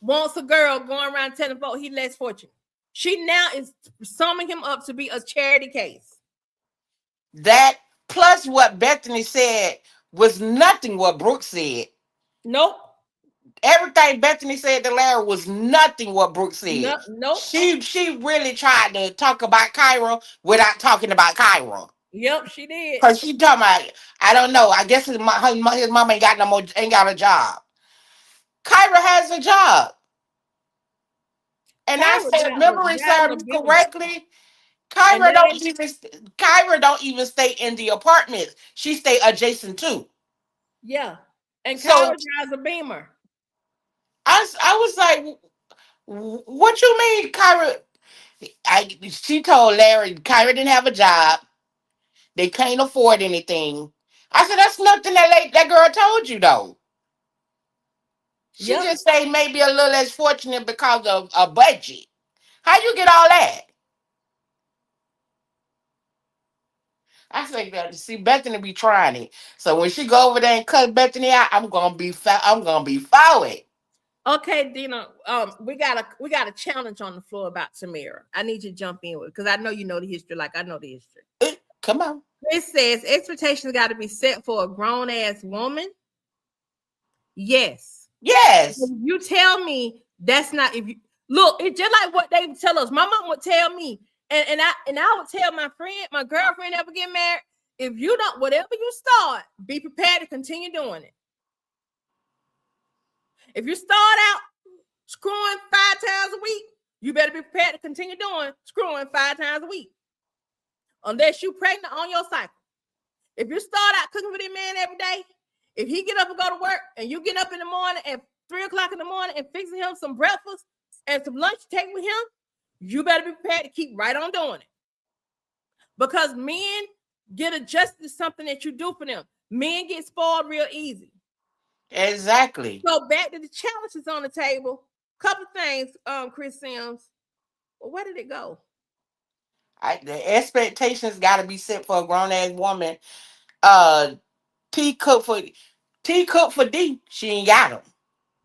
wants a girl going around telling folks he less fortunate? She now is summing him up to be a charity case. that, plus what Bethany said was nothing what Brooke said. Nope. Everything Bethany said to Larry was nothing what Brooke said. No, nope. She really tried to talk about Kyra without talking about Kyra. Yep, she did. Cause she talking about, I don't know. I guess his mom ain't got no more, ain't got a job. Kyra has a job, and I Kyra said, memory driving a serves Beamer. correctly. And that ain't Kyra don't even stay in the apartments. She stay adjacent to. yeah. And So Kyra drives a Beamer. I was like, what you mean, Kyra? She told Larry Kyra didn't have a job. They can't afford anything. I said, that's nothing that girl told you though. She Yep. just say maybe a little less fortunate because of a budget. How you get all that? I think that see Bethany be trying it. So when she go over there and cut Bethany out, I'm gonna be forward. Okay, Dina. We got a challenge on the floor about Tamara. I need you to jump in with because I know you know the history, like I know the history. Come on. It says expectations got to be set for a grown ass woman. Yes. If Yes. you tell me that's not if you look, it's just like what they tell us. My mom would tell me, and I would tell my friend, my girlfriend ever get married. If you don't, whatever you start, be prepared to continue doing it. If you start out screwing 5 times a week, you better be prepared to continue doing screwing 5 times a week. Unless you pregnant on your cycle. If you start out cooking for this man every day, if he get up and go to work and you get up in the morning at 3 o'clock in the morning and fixing him some breakfast and some lunch to take with him, you better be prepared to keep right on doing it. Because men get adjusted to something that you do for them. Men get spoiled real easy. Exactly. So back to the challenges on the table. Couple things, Chris Sims. Well, where did it go? The expectations got to be set for a grown ass woman. Uh, T cook for D. She ain't got them.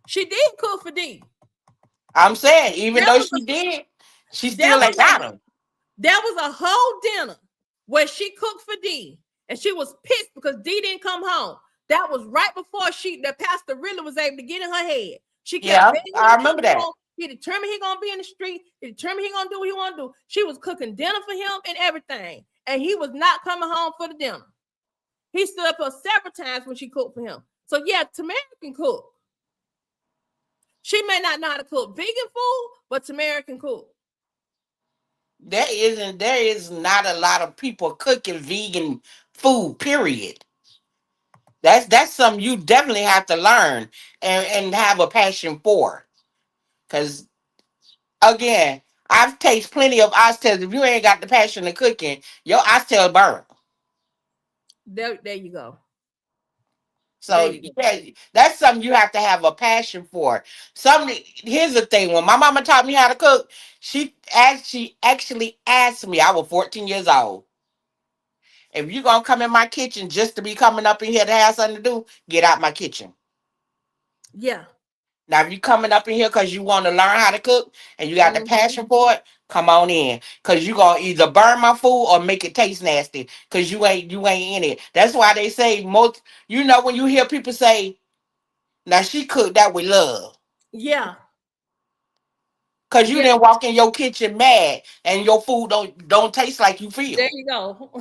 She did cook for D. I'm saying, even There though was she did, she there still ain't was got a them. there was a whole dinner where she cooked for D, and she was pissed because D didn't come home. That was right before the pastor really was able to get in her head. She kept Yeah, begging him I to remember come that. home. He determined he gonna be in the street. He determined he gonna do what he want to do. She was cooking dinner for him and everything, and he was not coming home for the dinner. He stood up her several times when she cooked for him. So yeah, Tamara can cook. She may not know how to cook vegan food, but Tamara can cook. There is not a lot of people cooking vegan food, period. That's something you definitely have to learn and have a passion for. Cause again, I've tasted plenty of oxtails. If you ain't got the passion of cooking, your oxtail burn. There you go. There So you go. yeah, that's something you have to have a passion for. Here's the thing: when my mama taught me how to cook, she actually asked me. I was 14 years old. If you gonna come in my kitchen just to be coming up in here to have something to do, get out my kitchen. Yeah. Now, if you coming up in here because you want to learn how to cook and you got the Mhm. passion for it, come on in. Cause you gonna either burn my food or make it taste nasty. Cause you ain't in it. That's why they say most. You know when you hear people say, "Now she cooked that with love," Yeah. cause you Yeah. didn't walk in your kitchen mad and your food don't taste like you There feel. you go.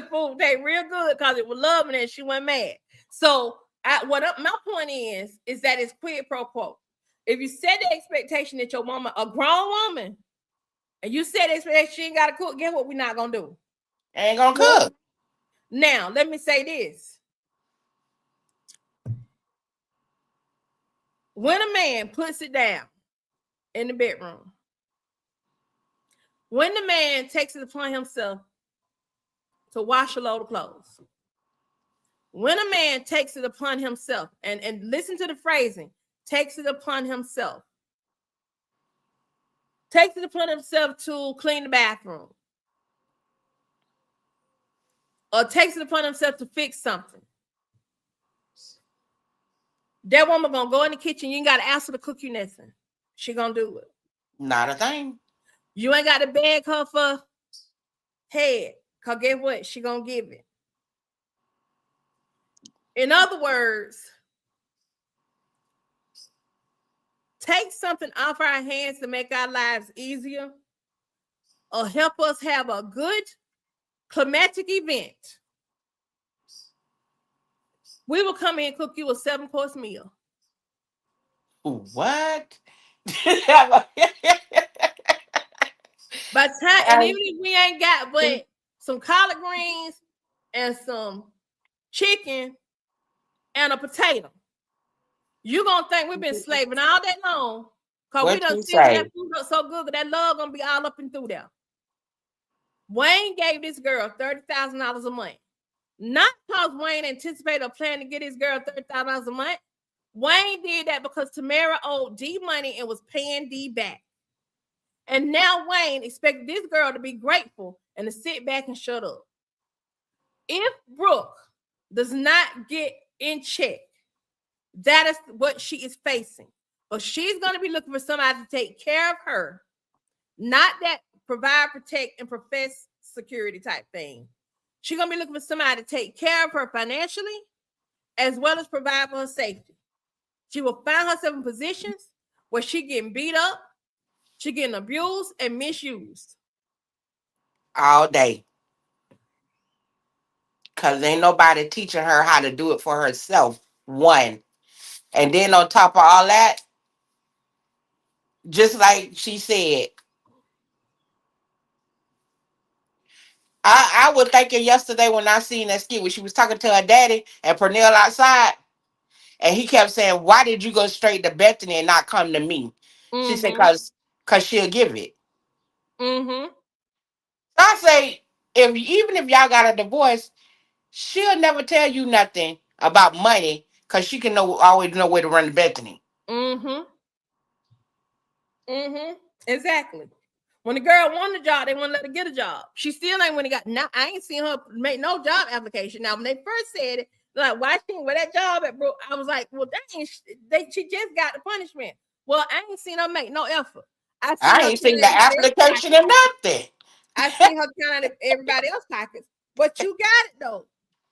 Food taste real good because it was loving it. She went mad. So my point is that it's quid pro quo. If you set the expectation that your mama, a grown woman, and you set the expectation she ain't got to cook, guess what we're not gonna do? Ain't gonna Cook. cook. Now, let me say this. When a man puts it down in the bedroom, when the man takes it upon himself to wash a load of clothes, when a man takes it upon himself, and listen to the phrasing, takes it upon himself, takes it upon himself to clean the bathroom, or takes it upon himself to fix something, that woman gonna go in the kitchen. You ain't gotta ask her to cook you nothing. She gonna do it. Not a thing. You ain't got to beg her for head, cause guess what? She gonna give it. In other words, take something off our hands to make our lives easier, or help us have a good climatic event. We will come in and cook you a 7-course meal. What? By the time, and even if we ain't got but some collard greens and some chicken and a potato, you gonna think we've been slaving all day long because we What done you seasoned that say? food up so good that that love gonna be all up and through there. Wayne gave this girl $30,000 a month. Not because Wayne anticipated a plan to get his girl $30,000 a month. Wayne did that because Tamara owed D money and was paying D back. And now Wayne expected this girl to be grateful and to sit back and shut up. if Brooke does not get in check, that is what she is facing. But she's going to be looking for somebody to take care of her, not that provide, protect, and profess security type thing. She's going to be looking for somebody to take care of her financially as well as provide for her safety. She will find herself in positions where she getting beat up, she getting abused and misused. All day. Because ain't nobody teaching her how to do it for herself. One. And then on top of all that, just like she said, I was thinking yesterday when I seen that skit when she was talking to her daddy and Pernell outside, and he kept saying, "Why did you go straight to Bethany and not come to me?" She said, Mm-hmm. "Cause she'll give it." Mm-hmm. So I say, if even if y'all got a divorce, she'll never tell you nothing about money because she can always know where to run to Bethany. Mm-hmm. Mm-hmm. Exactly. When the girl won the job, they wouldn't let her get a job. She still ain't when it got. Now I ain't seen her make no job application. Now when they first said it, like why she ain't with that job at Brooke, I was like, well, dang, she just got the punishment. Well, I ain't seen her make no effort. I seen I her ain't seen count the everybody else application or pockets. nothing. I seen her count everybody else pockets. But you got it though.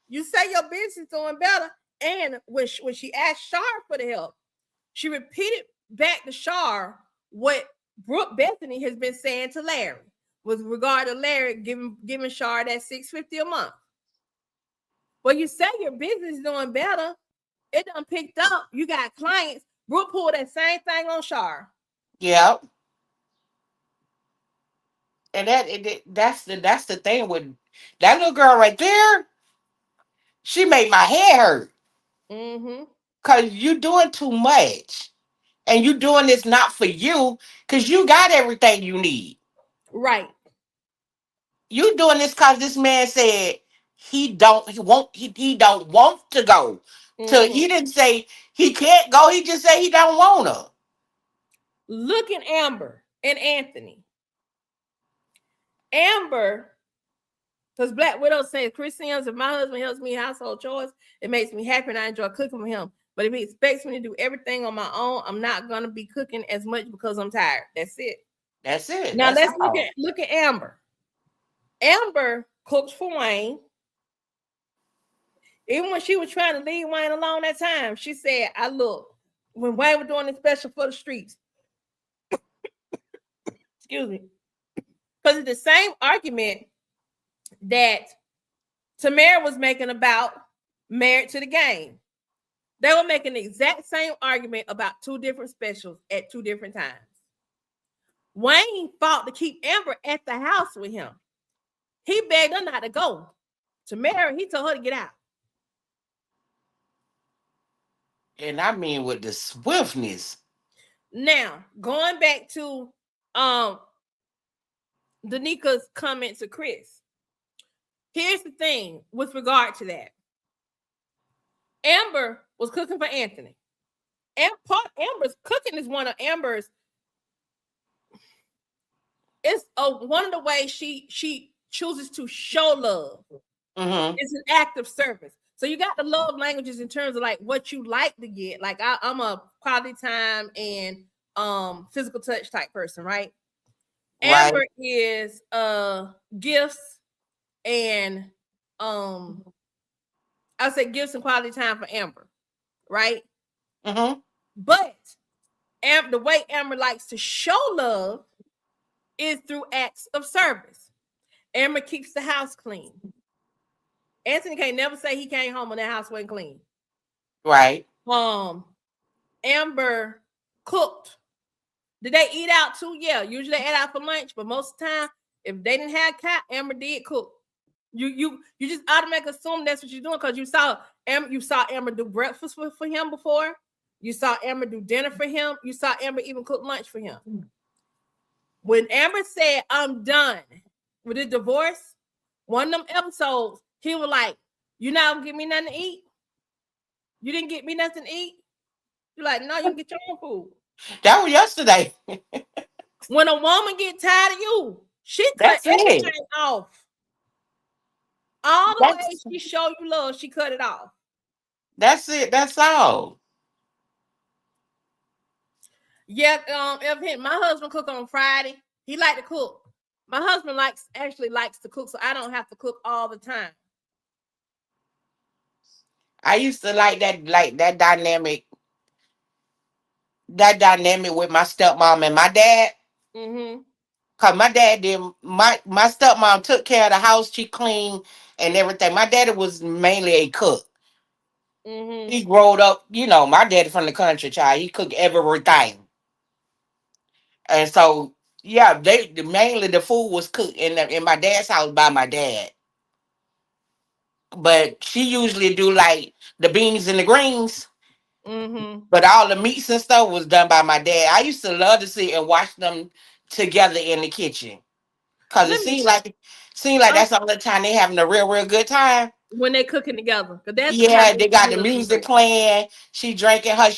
You say your business is doing better, and when she asked Shar for the help, she repeated back to Shar what Brooke Bethany has been saying to Larry with regard to Larry giving Shar that $650 a month. Well, you say your business is doing better. It done picked up. You got clients. Brooke pulled that same thing on Shar. Yep. And that's the thing with that little girl right there. She made my head hurt Mm-hmm. because you doing too much, and you doing this not for you because you got everything you need. Right. You doing this because this man said he don't want to go. Mm-hmm. He didn't say he can't go. He just said he don't want to. Look at Amber and Anthony. Amber, because Black Widow says, Chris Sims, if my husband helps me in household chores, it makes me happy and I enjoy cooking for him. But if he expects me to do everything on my own, I'm not gonna be cooking as much because I'm tired. That's it. That's it. Now That's let's look all. at Amber. Amber cooks for Wayne. Even when she was trying to leave Wayne alone that time, she said, I look, when Wayne was doing the special for the streets, excuse me, because it's the same argument that Tamara was making about Married to the Game. They were making the exact same argument about two different specials at two different times. Wayne fought to keep Amber at the house with him. He begged her not to go. Tamara, he told her to get out. And I mean with the swiftness. Now, going back to Danika's comment to Chris. Here's the thing with regard to that. Amber was cooking for Anthony. And part Amber's cooking is one of Amber's. It's one of the ways she chooses to show love. Mm-hmm. It's an act of service. So you got the love languages in terms of like what you like to get. Like I'm a quality time and physical touch type person, right? Right. Amber is gifts and I say gifts and quality time for Amber, right? Mm-hmm. But the way Amber likes to show love is through acts of service. Amber keeps the house clean. Anthony can't never say he came home and that house wasn't clean. Right. Amber cooked. Did they eat out too? Yeah, usually they ate out for lunch, but most of the time, if they didn't have cat, Amber did cook. You just automatically assume that's what you're doing because you saw Amber do breakfast for him before. You saw Amber do dinner for him. You saw Amber even cook lunch for him. When Amber said, I'm done with the divorce, one of them episodes, he was like, you not gonna give me nothing to eat? You didn't get me nothing to eat? You're like, no, you can get your own food. That was yesterday. When a woman get tired of you, she cut That's it. everything off. All the way That's she showed you love, she cut it off. that's it. That's all. Yeah, if my husband cook on Friday, he like to cook. My husband actually likes to cook, so I don't have to cook all the time. I used to like that dynamic with my stepmom and my dad. Mm-hmm. Cause my dad did my stepmom took care of the house, she cleaned and everything. My daddy was mainly a cook. Mm-hmm. He growed up, my daddy from the country, child. He cooked everything. And so, yeah, mainly the food was cooked in my dad's house by my dad. But she usually do like the beans and the greens. Mm-hmm. But all the meats and stuff was done by my dad. I used to love to sit and watch them together in the kitchen. Cause it Let me seemed like um that's all the time they having a real, real good time. when they cooking together, because that's how Yeah, they they got the should music do. playing. She drinking her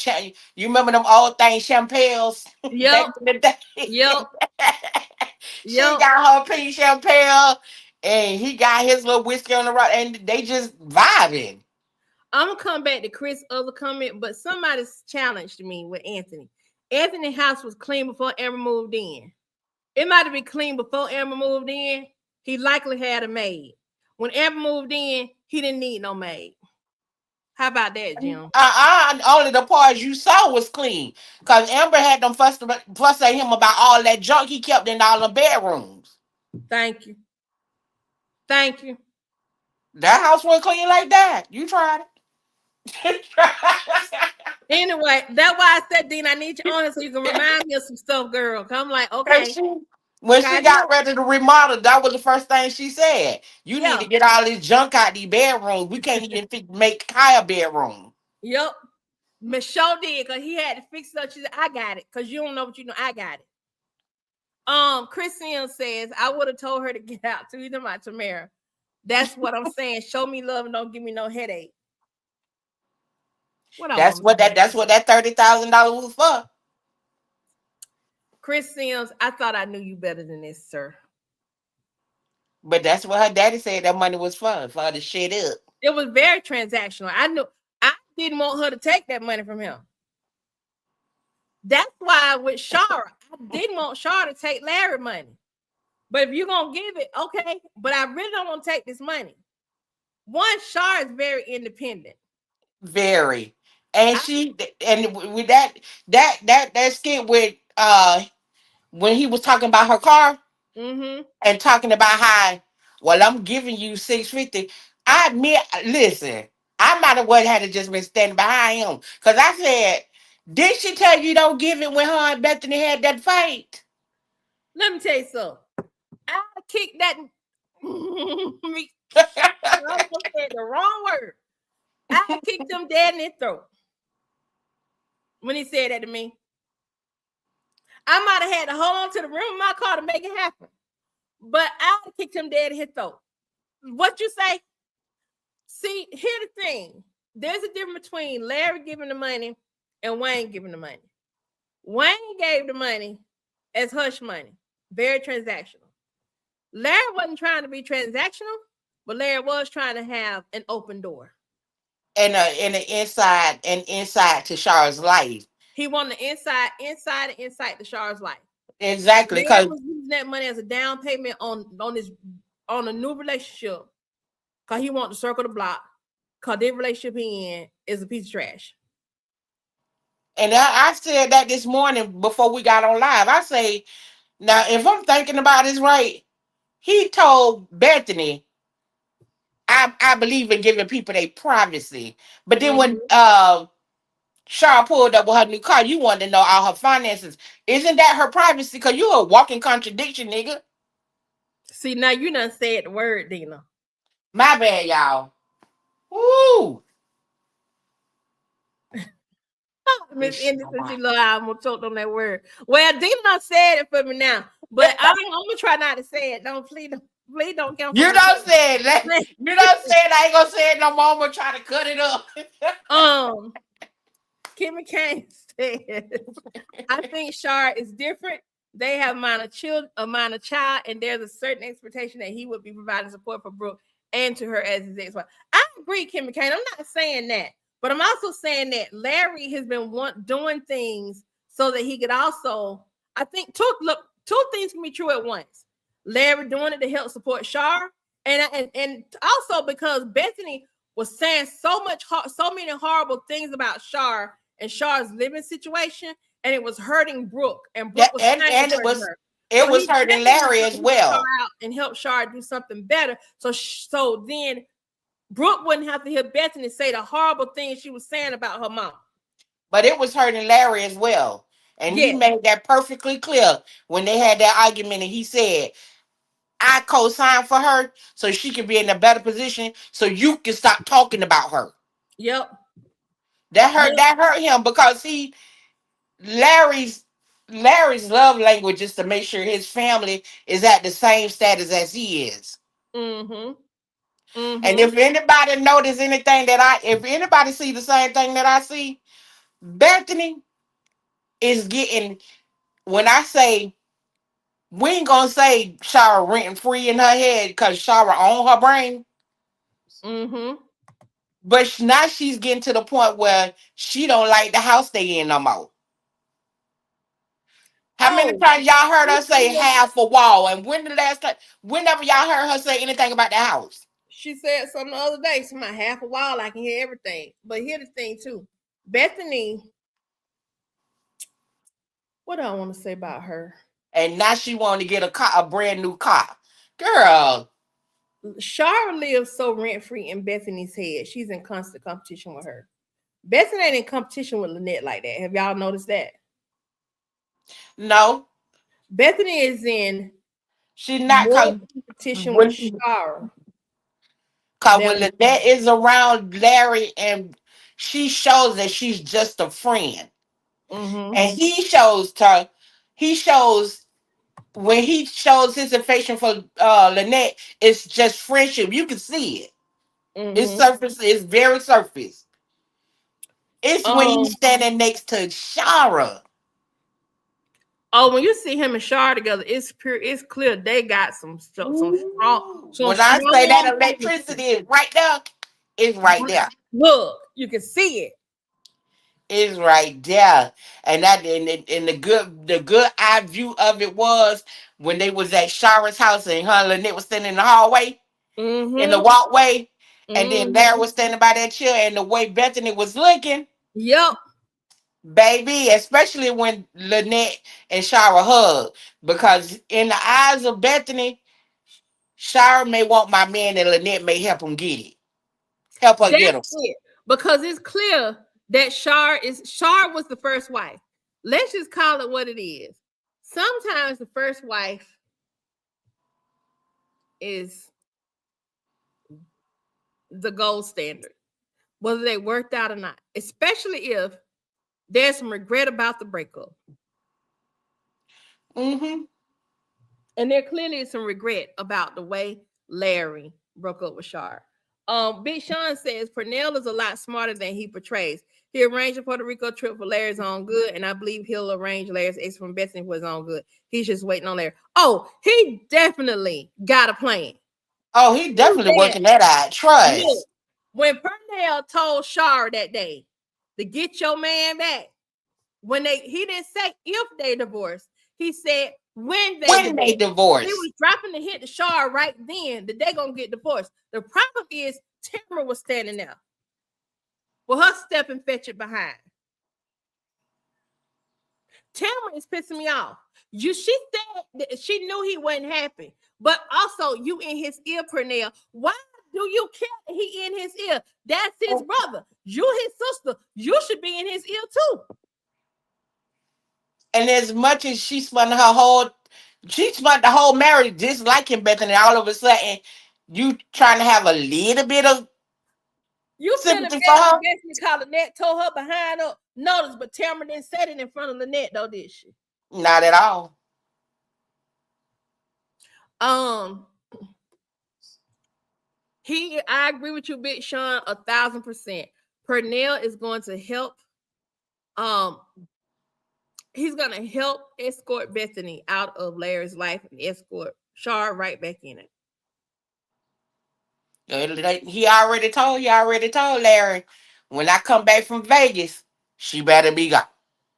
you remember them old thing champagnes back Yep, in the day? yep, She yep. got her pink champagne and he got his little whiskey on the rock and they just vibing. I'm gonna come back to Chris' other comment, but somebody's challenged me with Anthony. Anthony's house was clean before Amber moved in. It might have been clean before Amber moved in. He likely had a maid. When Amber moved in, he didn't need no maid. How about that, Jim? Only the parts you saw was clean. Cause Amber had them fuss at him about all that junk he kept in all the bedrooms. Thank you. Thank you. That house wasn't clean like that. You tried it. Anyway, that's why I said, Dean, I need you on it so you can remind me of some stuff, girl. 'Cause I'm like, And okay, when she tidy got up. ready to remodel, that was the first thing she said. You need to Yeah. get all this junk out these bedrooms. We can't even make Kaya bedroom. Yep. Michelle did because he had to fix it up. She said, I got it. Because you don't know what you know. I got it. Christian says, I would have told her to get out too. Either my Tamara. That's what I'm saying. Show me love and don't give me no headache. What I That's want what to that say. that's what that $30,000 was for. Chris Sims, I thought I knew you better than this, sir. But that's what her daddy said that money was for her to shit up. It was very transactional. I knew I didn't want her to take that money from him. That's why with Shara, I didn't want Shara to take Larry money. But if you're gonna give it, okay. But I really don't want to take this money. One, Shara is very independent. Very. And I, with that skit with when he was talking about her car mm-hmm. and talking about how, well, I'm giving you 650. I admit, listen, I might have well had to just been standing behind him. Cause I said, did she tell you don't give it when her and Bethany had that fight? Let me tell you something. I kicked that. I almost said the wrong word. I kicked him dead in his throat when he said that to me. I might have had to hold on to the rim of my car to make it happen. But I kicked him dead in his throat. What you say? See, here's the thing. There's a difference between Larry giving the money and Wayne giving the money. Wayne gave the money as hush money. Very transactional. Larry wasn't trying to be transactional, but Larry was trying to have an open door. And the inside to Char's life. He wanted the inside to Char's life. Exactly. Larry Cause was using that money as a down payment on a new relationship because he wanted to circle the block because their relationship he in is a piece of trash. and I said that this morning before we got on live. I say, now if I'm thinking about this right, he told Bethany, I believe in giving people their privacy. But then when Mm-hmm. Char pulled up with her new car, you wanted to know all her finances. Isn't that her privacy? Because you a walking contradiction, nigga. See, now you done said the word, Dina. My bad, y'all. Woo! Miss This shit Anderson, on she love how I'm gonna choke on that word. Well, Dina done said it for me now, but I'm gonna try not to say it. Please don't cancel You my don't say it. play. You don't say it. I ain't gonna say it no more. I'm gonna try to cut it up. Kimmy Kane says, I think Shar is different. They have a minor child, and there's a certain expectation that he would be providing support for Brooke. and to her as his ex-wife. I agree, Kim McCain. I'm not saying that, but I'm also saying that Larry has been doing things so that he could also, I think, two things can be true at once. Larry doing it to help support Shar, and also because Bethany was saying so many horrible things about Shar and Shar's living situation, and it was hurting Brooke, and Yeah, Brooke was and trying to hurt her. it So was he hurting definitely Larry wanted as to help Shar well. out and help Shar do something better. So then Brooke wouldn't have to hear Bethany say the horrible things she was saying about her mom. But it was hurting Larry as well. And he Yeah, made that perfectly clear when they had that argument and he said, I co-signed for her so she can be in a better position so you can stop talking about her. yep, yep, That hurt him because Larry's Larry's love language is to make sure his family is at the same status as he is. mm-hmm, And mm-hmm. if anybody notice anything if anybody see the same thing that I see, Bethany is getting, when I say, we ain't gonna say Shara rent free in her head because Shara own her brain, Mm-hmm. but now she's getting to the point where she don't like the house they in no more. How many Oh, times y'all heard her say speaking of, half a wall? And when the last time, whenever y'all heard her say anything about the house? she said something the other day. So my half a while I can hear everything. But here's the thing too, Bethany. What do I want to say about her? And now she want to get a brand new car. Girl, Shara lives so rent free in Bethany's head. She's in constant competition with her. Bethany ain't in competition with Lynette like that. Have y'all noticed that? no, Bethany is in she's not, more cause competition with when Shara cause than when Lynette is around Larry and she shows that she's just a friend. mm-hmm, And he shows when he shows his affection for Lynette, it's just friendship. You can see it. It's mm-hmm. surface, it's very surface. It's when he's Um. standing next to Shara. Oh, when you see him and Shara together, it's pure. It's clear they got Ooh. some When I say that strong electricity chemistry. is right there, it's right there. Look, you can see it. It's right there. And the good eye view of it was when they was at Shara's house and her and Lynette was standing in the hallway, in the Mm-hmm. walkway, and then Larry Mm-hmm. was standing by that chair, and the way Bethany was looking, Yep. baby, especially when Lynette and Shara hugged. Because in the eyes of Bethany, Shara may want my man and Lynette may help him get it. Help her get That's him. it. Because it's clear that Shar was the first wife. Let's just call it what it is. Sometimes the first wife is the gold standard, whether they worked out or not, especially if there's some regret about the breakup. Mm-hmm. And there clearly is some regret about the way Larry broke up with Shar. Big Sean says Purnell is a lot smarter than he portrays. He arranged a Puerto Rico trip for Larry's own good, and I believe he'll arrange Larry's ex from Bethany for his own good. He's just waiting on Larry. Oh, he definitely got a plan. Oh, he He definitely said, working that out. look, Trust. when Purnell told Shar that day to get your man back, he didn't say if they divorced, he said when they When they divorced. He divorce. was dropping the hit to Shar right then that they gonna get divorced. The problem is Tamara was standing there with her step and fetch it behind. Tamara is pissing me off. She said that she knew he wasn't happy, but also you in his ear, Pernell. Why do you care that he in his ear? That's his brother. You his sister. You should be in his ear too. And as much as she spent the whole marriage disliking Bethany, all of a sudden you trying to have a little bit of You finna sympathy for bet her? Bethany called Lynette, told her behind her notice, but Tamara didn't say it in front of Lynette, though, did she? Not at all. Um, I agree with you, Big Sean, 1,000%. Purnell is going to help. Um, he's gonna help escort Bethany out of Larry's life and escort Shar right back in it. He already told Larry, when I come back from Vegas, she better be gone.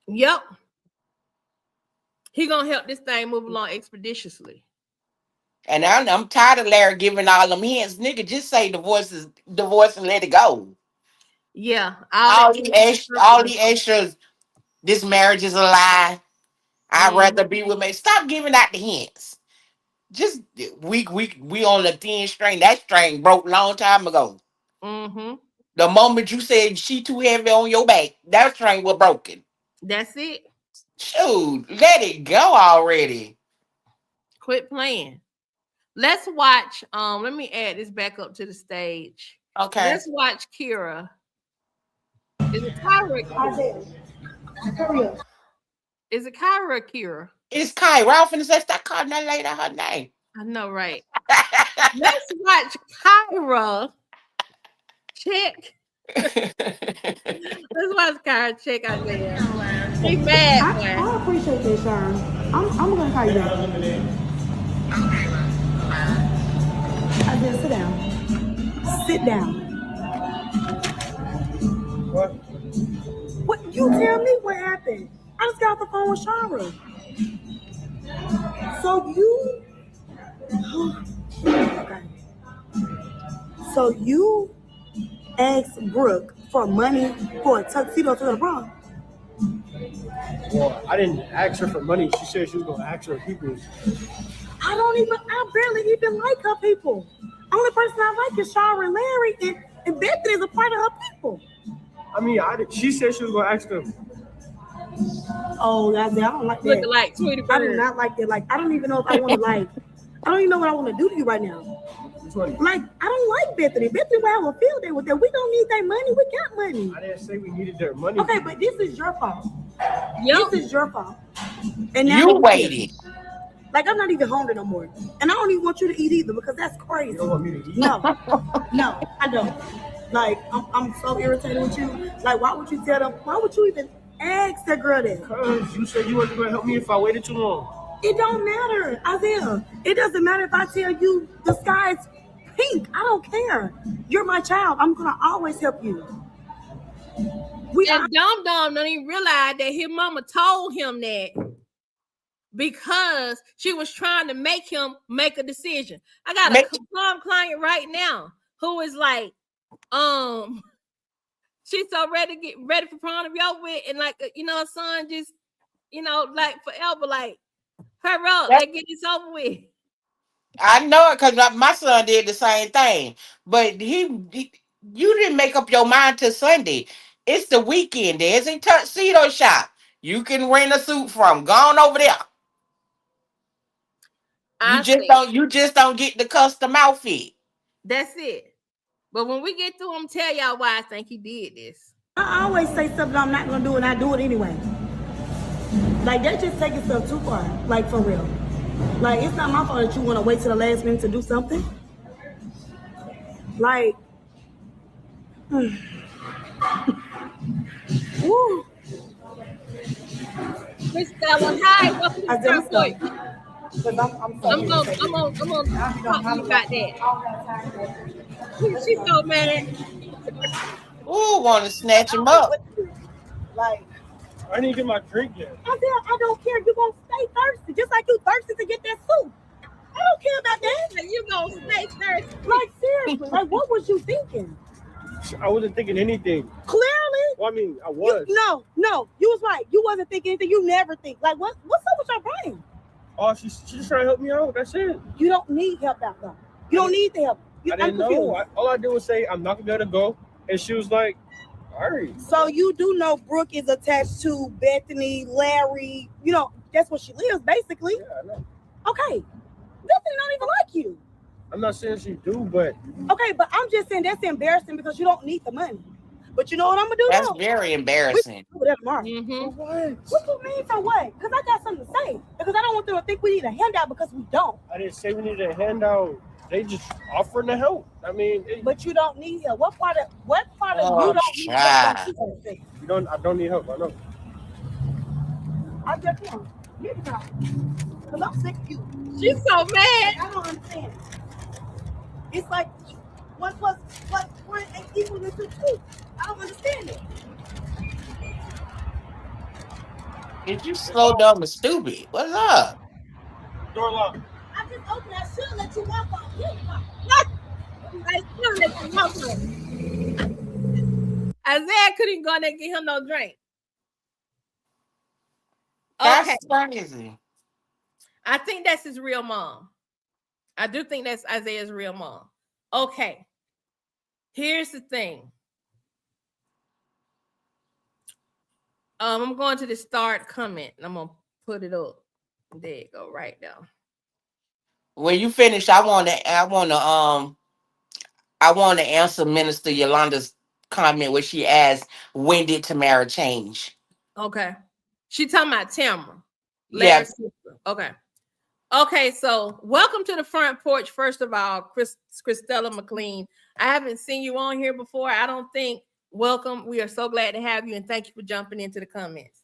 Yep. He gonna help this thing move along expeditiously. And I'm tired of Larry giving all them hints. Nigga, just say divorce and let it go. Yeah, all that. All the extras. This marriage is a lie. I'd rather be with me. Stop giving out the hints. Just we on the thin string. That string broke long time ago. Mm-hmm. The moment you said she too heavy on your back, that string was broken. That's it. Shoot, let it go already. Quit playing. Let's watch. Let me add this back up to the stage. Okay. Let's watch Kira. Is it Kyra? Is it Kyra or Kira? It's Kai. Ralph and said, stop calling that lady her name. I know, right? Let's watch Kyra check. Let's watch Kyra check out there. She mad, man. I appreciate that, Sharon. I'm gonna call you back. I just sit down. Sit down. What? You tell me what happened. I just got off the phone with Shara. So you okay. So you asked Brooke for money for a tuxedo to the prom? Well, I didn't ask her for money. She said she was gonna ask her people. I barely even like her people. Only person I like is Shara and Larry, and Bethany is a part of her people. I mean, she said she was gonna ask them. Oh, I don't like that. Looking like Tweety Bird. I do not like that. Like, I don't even know if I want to I don't even know what I want to do to you right now. Like, I don't like Bethany. Bethany will have a field day with that. We don't need their money. We got money. I didn't say we needed their money. Okay, but this is your fault. Yep. This is your fault. And now You waited. Like, I'm not even hungry no more. And I don't even want you to eat either because that's crazy. You don't want me to eat? No, I don't. Like, I'm so irritated with you. Like, why would you tell them? Why would you even ask that girl that? Because you said you wasn't going to help me if I waited too long. It don't matter, Isaiah. It doesn't matter if I tell you the sky's pink. I don't care. You're my child. I'm going to always help you. And Dom don't even realize that his mama told him that because she was trying to make him make a decision. I got a client right now who is like, she's so ready to get ready for prom to be over with, and like, her son just, like forever, like, hurry up, let's get this over with. I know it because my son did the same thing, but you didn't make up your mind till Sunday. It's the weekend. There's a tuxedo shop you can rent a suit from. Go on over there. You just don't get the custom outfit. That's it. But when we get through, I'm tell y'all why I think he did this. I always say something I'm not gonna do, and I do it anyway. Like, they're just taking stuff too far. Like, for real. Like, it's not my fault that you want to wait till the last minute to do something. Like, woo. Miss Stella, hi, welcome to the point. I'm gonna talk to you about that. She's so mad. Ooh, want to snatch him up. Like, I didn't get my drink yet. I don't care. You're gonna stay thirsty, just like you thirsty to get that soup. I don't care about that. You gonna stay thirsty? Like, seriously, like, what was you thinking? I wasn't thinking anything. Clearly. Well, I mean, I was. No, you was right. You wasn't thinking anything. You never think. Like, what's up with your brain? Oh, she's just trying to help me out. That's it. You don't need help out though. You don't need the help. I didn't know. All I did was say I'm not gonna be able to go, and she was like, "All right." So you do know Brooke is attached to Bethany, Larry. That's where she lives, basically. Yeah, I know. Okay, Bethany don't even like you. I'm not saying she do, but okay, but I'm just saying that's embarrassing because you don't need the money. But you know what I'm gonna do? That's very embarrassing. We'll do that tomorrow. Mm-hmm. What you mean for what? Because I got something to say. Because I don't want them to think we need a handout because we don't. I didn't say we needed a handout. They just offering to help. I mean, but you don't need help. What part of you don't need help? I don't need help. I know. I just want you to talk. Because I'm sick of you. She's so mad. I don't understand. It's like What's one equal to two? I don't understand it. Is you It's slow, locked. dumb, and stupid? What's up? Door locked. I just opened that should let you walk on. What? I still let you walk on. Isaiah couldn't go in there and get him no drink. Okay. That's crazy. I think that's his real mom. I do think that's Isaiah's real mom. Okay. Here's the thing. I'm going to the start comment and I'm gonna put it up. There you go, right now. When you finish, I want to answer Minister Yolanda's comment where she asked, "When did Tamara change?" Okay. She talking about Tamara, Yeah, Larry's sister. Okay. Okay, so welcome to the front porch. First of all, Christella McLean. I haven't seen you on here before. I don't think. Welcome. We are so glad to have you, and thank you for jumping into the comments.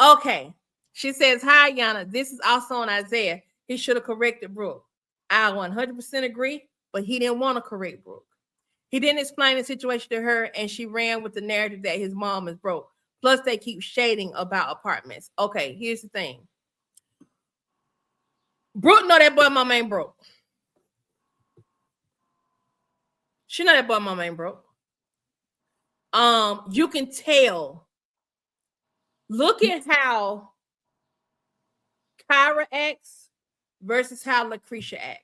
Okay. She says, "Hi, Ayana. This is also on Isaiah. He should have corrected Brooke. I 100% agree, but he didn't want to correct Brooke. He didn't explain the situation to her, and she ran with the narrative that his mom is broke. Plus, they keep shading about apartments. Okay, here's the thing. Brooke know that boy mama ain't broke. She know that boy mama ain't broke. You can tell. Look at how Kyra acts versus how Lucretia acts.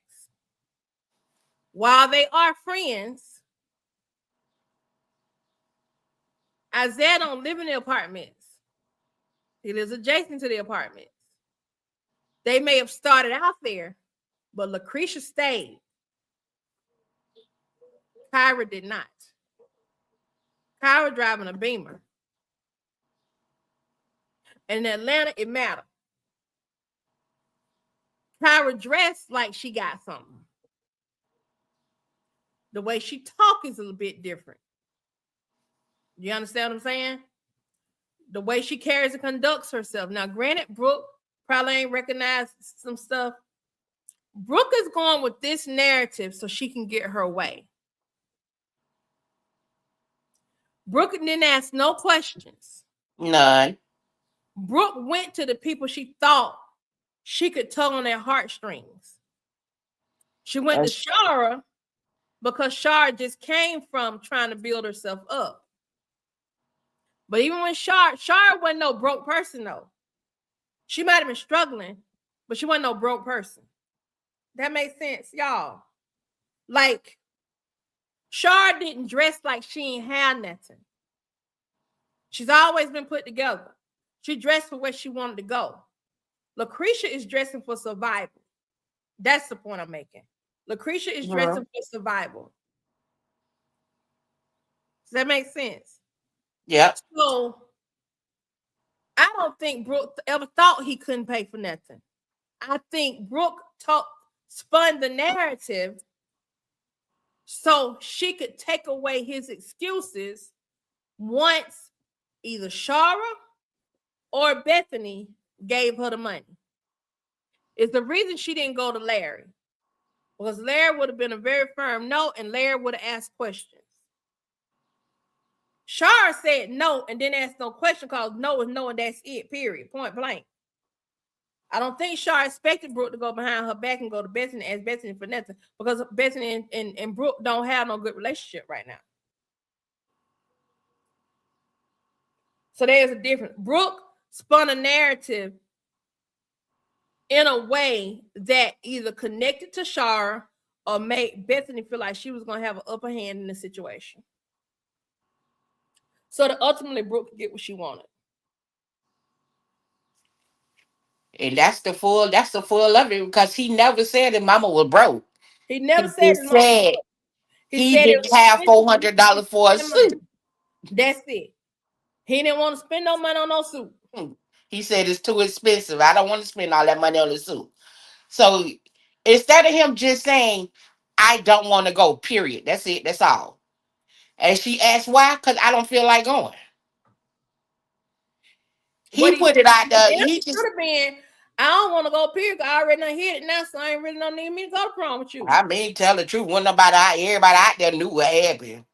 While they are friends, Isaiah don't live in the apartments. He lives adjacent to the apartments. They may have started out there, but Lucretia stayed. Kyra did not. Kyra driving a Beamer. And in Atlanta, it mattered. Kyra dressed like she got something. The way she talk is a little bit different. You understand what I'm saying? The way she carries and conducts herself. Now, granted, Brooke probably ain't recognized some stuff. Brooke is going with this narrative so she can get her way. Brooke didn't ask no questions. none. Brooke went to the people she thought she could tug on their heartstrings. She went to That's- Shara because Shara just came from trying to build herself up. But even when Shara wasn't no broke person, though. She might have been struggling, but she wasn't no broke person. That makes sense, y'all. Like, Shara didn't dress like she ain't had nothing. She's always been put together. She dressed for where she wanted to go. Lucretia is dressing for survival. That's the point I'm making. Lucretia is dressing for survival. Does that make sense? Yep. So I don't think Brooke ever thought he couldn't pay for nothing. I think Brooke spun the narrative so she could take away his excuses once either Shara or Bethany gave her the money. It's the reason she didn't go to Larry. Because Larry would have been a very firm no, and Larry would have asked questions. Shara said no and didn't ask no question because no is no, and that's it, period, point blank. I don't think Shara expected Brooke to go behind her back and go to Bethany and ask Bethany for nothing because Bethany and Brooke don't have no good relationship right now. So there's a difference. Brooke spun a narrative in a way that either connected to Shara or made Bethany feel like she was going to have an upper hand in the situation. So that ultimately Brooke could get what she wanted. And that's the full of it because he never said that mama was broke. He never He said his just mom was said broke. he said it didn't was have expensive $400 for a to spend money. suit. That's it. He didn't want to spend no money on no suit. He said it's too expensive. I don't want to spend all that money on the suit. So instead of him just saying, I don't want to go, period. That's it. That's all. And she asked why? Because I don't feel like going. What He he put it out the there. answer He should just have been, I don't want to go period. 'Cause I already done hit it now, so I ain't really no need me to go to prom with you. I mean, tell the truth. Wasn't nobody out, everybody out there knew what happened.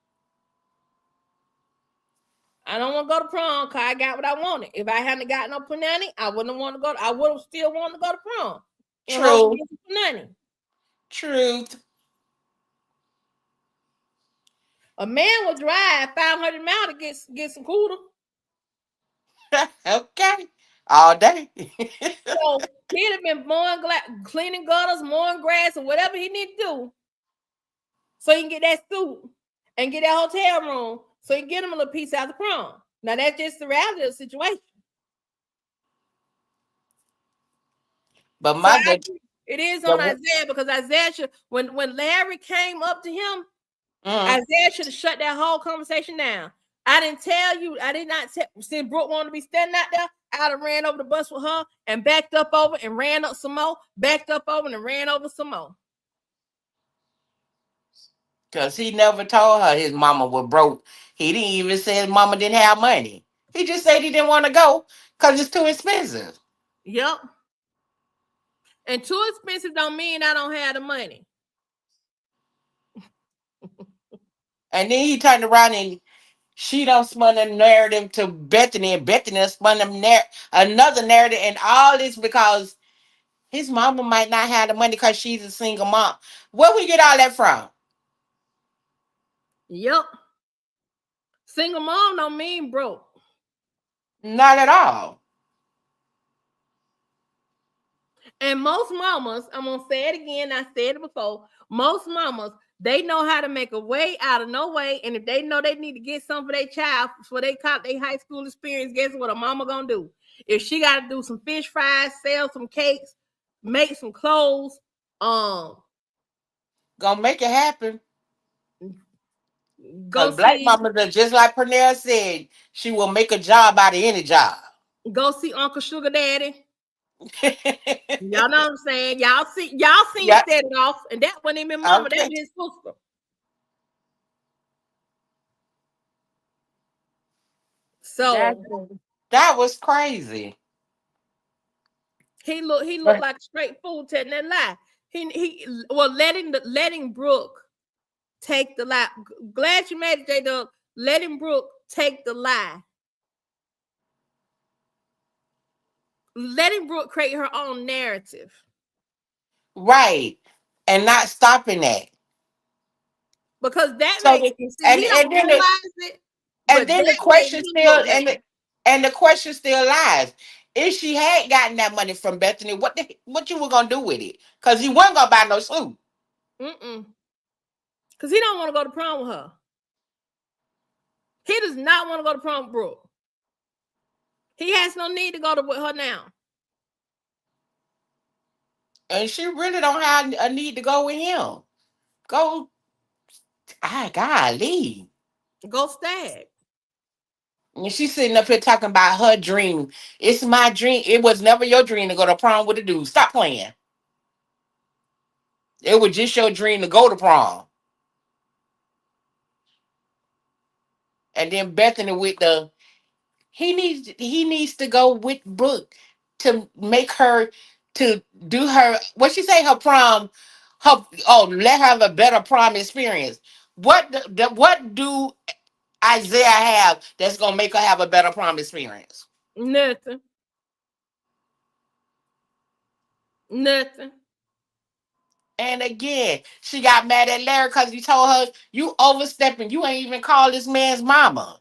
I don't want to go to prom because I got what I wanted. If I hadn't got no punani, I wouldn't want to go. I would have still wanted to go to prom and hope to True. get some punani. Truth. A man would drive 500 miles to get some cooter. Okay. All day. So he'd have been mowing, cleaning gutters, mowing grass, or whatever he need to do, so he can get that suit and get that hotel room, so he can get him a little piece out of the prom. Now that's just the reality of the situation. But So my the, it is on the Isaiah because Isaiah should, when Larry came up to him, mm, Isaiah should have shut that whole conversation down. I didn't tell you. I did not tell. Since Brooke wanted to be standing out there, I'd have ran over the bus with her and backed up over and ran up some more, backed up over and ran over some more. cause he never told her his mama was broke. He didn't even say his mama didn't have money. He just said he didn't want to go because it's too expensive. Yep. And too expensive don't mean I don't have the money. And then he turned around and she don't spun a narrative to Bethany, and Bethany spun another narrative, and all this because his mama might not have the money because she's a single mom. Where we get all that from? Yep. Single mom don't mean broke. Not at all. And most mamas, I'm gonna say it again, I said it before. Most mamas, they know how to make a way out of no way. And if they know they need to get something for their child for they caught their high school experience, guess what a mama gonna do? If she gotta do some fish fries, sell some cakes, make some clothes, Gonna make it happen. go Because black see mamas are just like Pernell said, she will make a job out of any job. go see Uncle Sugar Daddy. Y'all know what I'm saying? Y'all seen Yeah. set it off, and that wasn't even mama, that Okay. was his sister. That, So that was crazy. he looked But like a straight fool telling that lie. He well letting Brooke take the lie. Glad you made it, J Dub. Letting Brooke take the lie. Letting Brooke create her own narrative. right. And not stopping that. Because that So makes the, see he and don't then the realize it, and but then the that made question him still look bad. and the question still lies. If she had gotten that money from Bethany, what you were gonna do with it? Because he wasn't gonna buy no suit. Because he don't want to go to prom with her. He does not want to go to prom with Brooke. He has no need to go to with her now. And she really don't have a need to go with him. Go, golly. Go stag. And she's sitting up here talking about her dream. It's my dream. It was never your dream to go to prom with a dude. Stop playing. It was just your dream to go to prom. And then Bethany with the he needs to go with Brooke to make her to do her what she say her prom her let her have a better prom experience. What do Isaiah have that's gonna make her have a better prom experience? Nothing. Nothing. And again, she got mad at Larry because he told her you overstepping. You ain't even call this man's mama.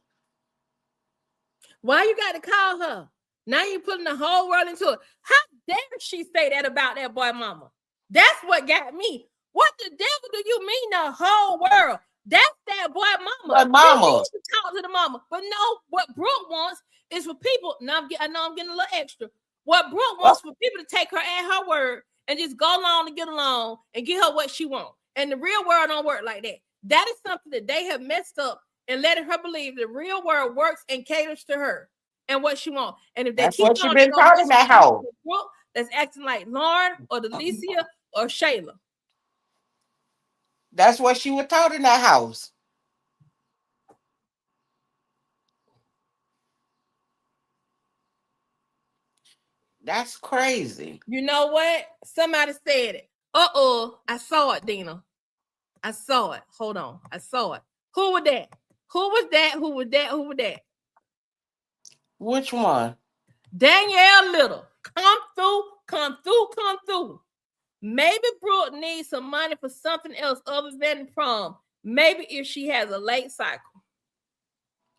Why you got to call her? Now you putting the whole world into it. How dare she say that about that boy mama? That's what got me. What the devil do you mean the whole world? That's that boy mama. But He mama, needs to talk to the mama. But no, what Brooke wants is for people. Now I know I'm getting a little extra. What Brooke wants for people to take her at her word and just go along and get along and get her what she wants. And the real world don't work like that. That is something that they have messed up and letting her believe the real world works and caters to her and what she wants. And if they that's keep what you on, been they're gonna taught in mess with that people house. with Brooke that's acting like Lauren or Delicia or Shayla. That's what she was taught in that house. That's crazy. You know what? Somebody said it. I saw it, Dina. I saw it. Hold on. I saw it. Who was that? Who was that? Who was that? Who was that? Which one? Danielle Little. Come through, come through, come through. Maybe Brooke needs some money for something else other than prom. Maybe if she has a late cycle.